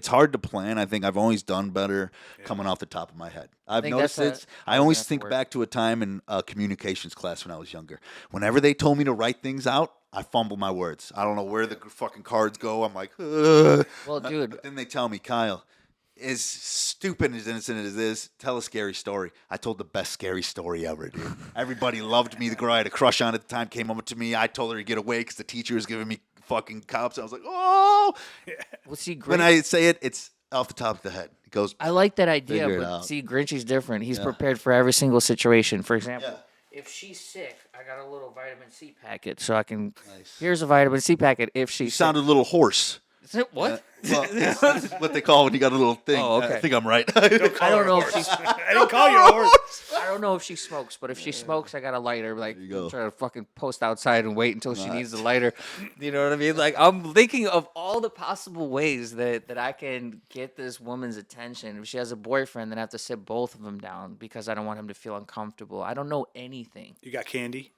hard to plan. I think I've always done better coming off the top of my head. I've think noticed that's it. how I we're always gonna have to think work. back to a time in communications class when I was younger. Whenever they told me to write things out, I fumble my words. I don't know where the fucking cards go. I'm like, ugh. Well, dude. But then they tell me, Kyle, as stupid and as innocent as it is, tell a scary story. I told the best scary story ever, dude. Everybody loved me. The girl I had a crush on at the time came over to me. I told her to get away because the teacher was giving me fucking cops. I was like, oh. Well, see, When I say it, it's off the top of the head. It goes. I like that idea, Figure it but out. see, Grinchy's different. He's prepared for every single situation. For example, Yeah. if she's sick, I got a little vitamin C packet, so I can. Nice. Here's a vitamin C packet. If she's You sounded a little hoarse. sick. What? Well, it's what they call when you got a little thing. Oh, okay. I think I'm right. I don't know if she's. I didn't call you a horse. I don't know if she smokes, but if she smokes, I got a lighter. Like, you go. try to fucking post outside and wait until she needs the lighter. You know what I mean? Like, I'm thinking of all the possible ways that I can get this woman's attention. If she has a boyfriend, then I have to sit both of them down because I don't want him to feel uncomfortable. I don't know anything. You got candy?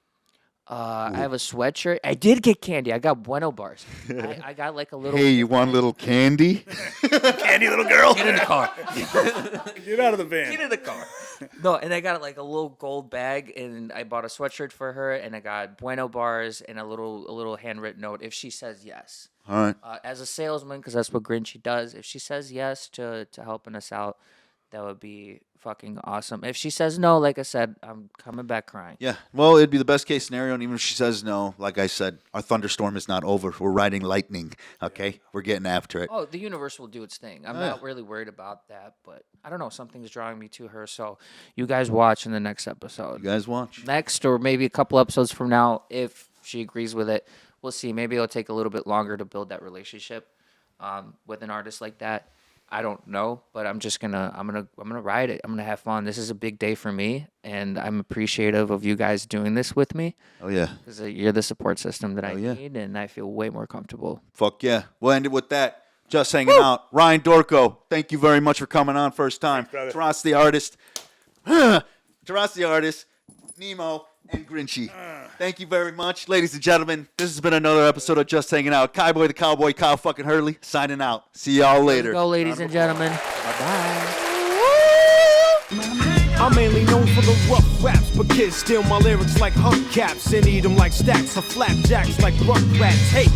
I have a sweatshirt. I did get candy. I got Bueno bars. I got like a little. Hey, you want a little candy? Candy, little girl. Get in the car. Get out of the van. Get in the car. No, and I got like a little gold bag, and I bought a sweatshirt for her, and I got Bueno bars and a little handwritten note if she says yes. All right. As a salesman, because that's what Grinchy does. If she says yes to helping us out, that would be fucking awesome. If she says no, like I said, I'm coming back crying. Yeah. Well, it'd be the best case scenario, and even if she says no, like I said, our thunderstorm is not over. We're riding lightning. Okay, we're getting after it. Oh, the universe will do its thing. I'm not really worried about that, but I don't know. Something's drawing me to her. So you guys watch in the next episode. You guys watch. Next, or maybe a couple episodes from now, if she agrees with it, we'll see. Maybe it'll take a little bit longer to build that relationship with an artist like that. I don't know, but I'm gonna ride it. I'm gonna have fun. This is a big day for me, and I'm appreciative of you guys doing this with me. Oh yeah. Because you're the support system that I yeah. need, and I feel way more comfortable. Fuck yeah. We'll end it with that. Just hanging out. Ryan Dorko, thank you very much for coming on first time. brother. Taras the artist. Taras the artist. Nemo and Grinchy. Thank you very much. Ladies and gentlemen, this has been another episode of Just Hanging Out. Kaiboy the Cowboy, Kyle fucking Hurley, signing out. See y'all later. Go, ladies and gentlemen. Bye-bye. I'm mainly known for the rough raps, but kids steal my lyrics like hubcaps and eat them like stacks of flapjacks like rats. Hey,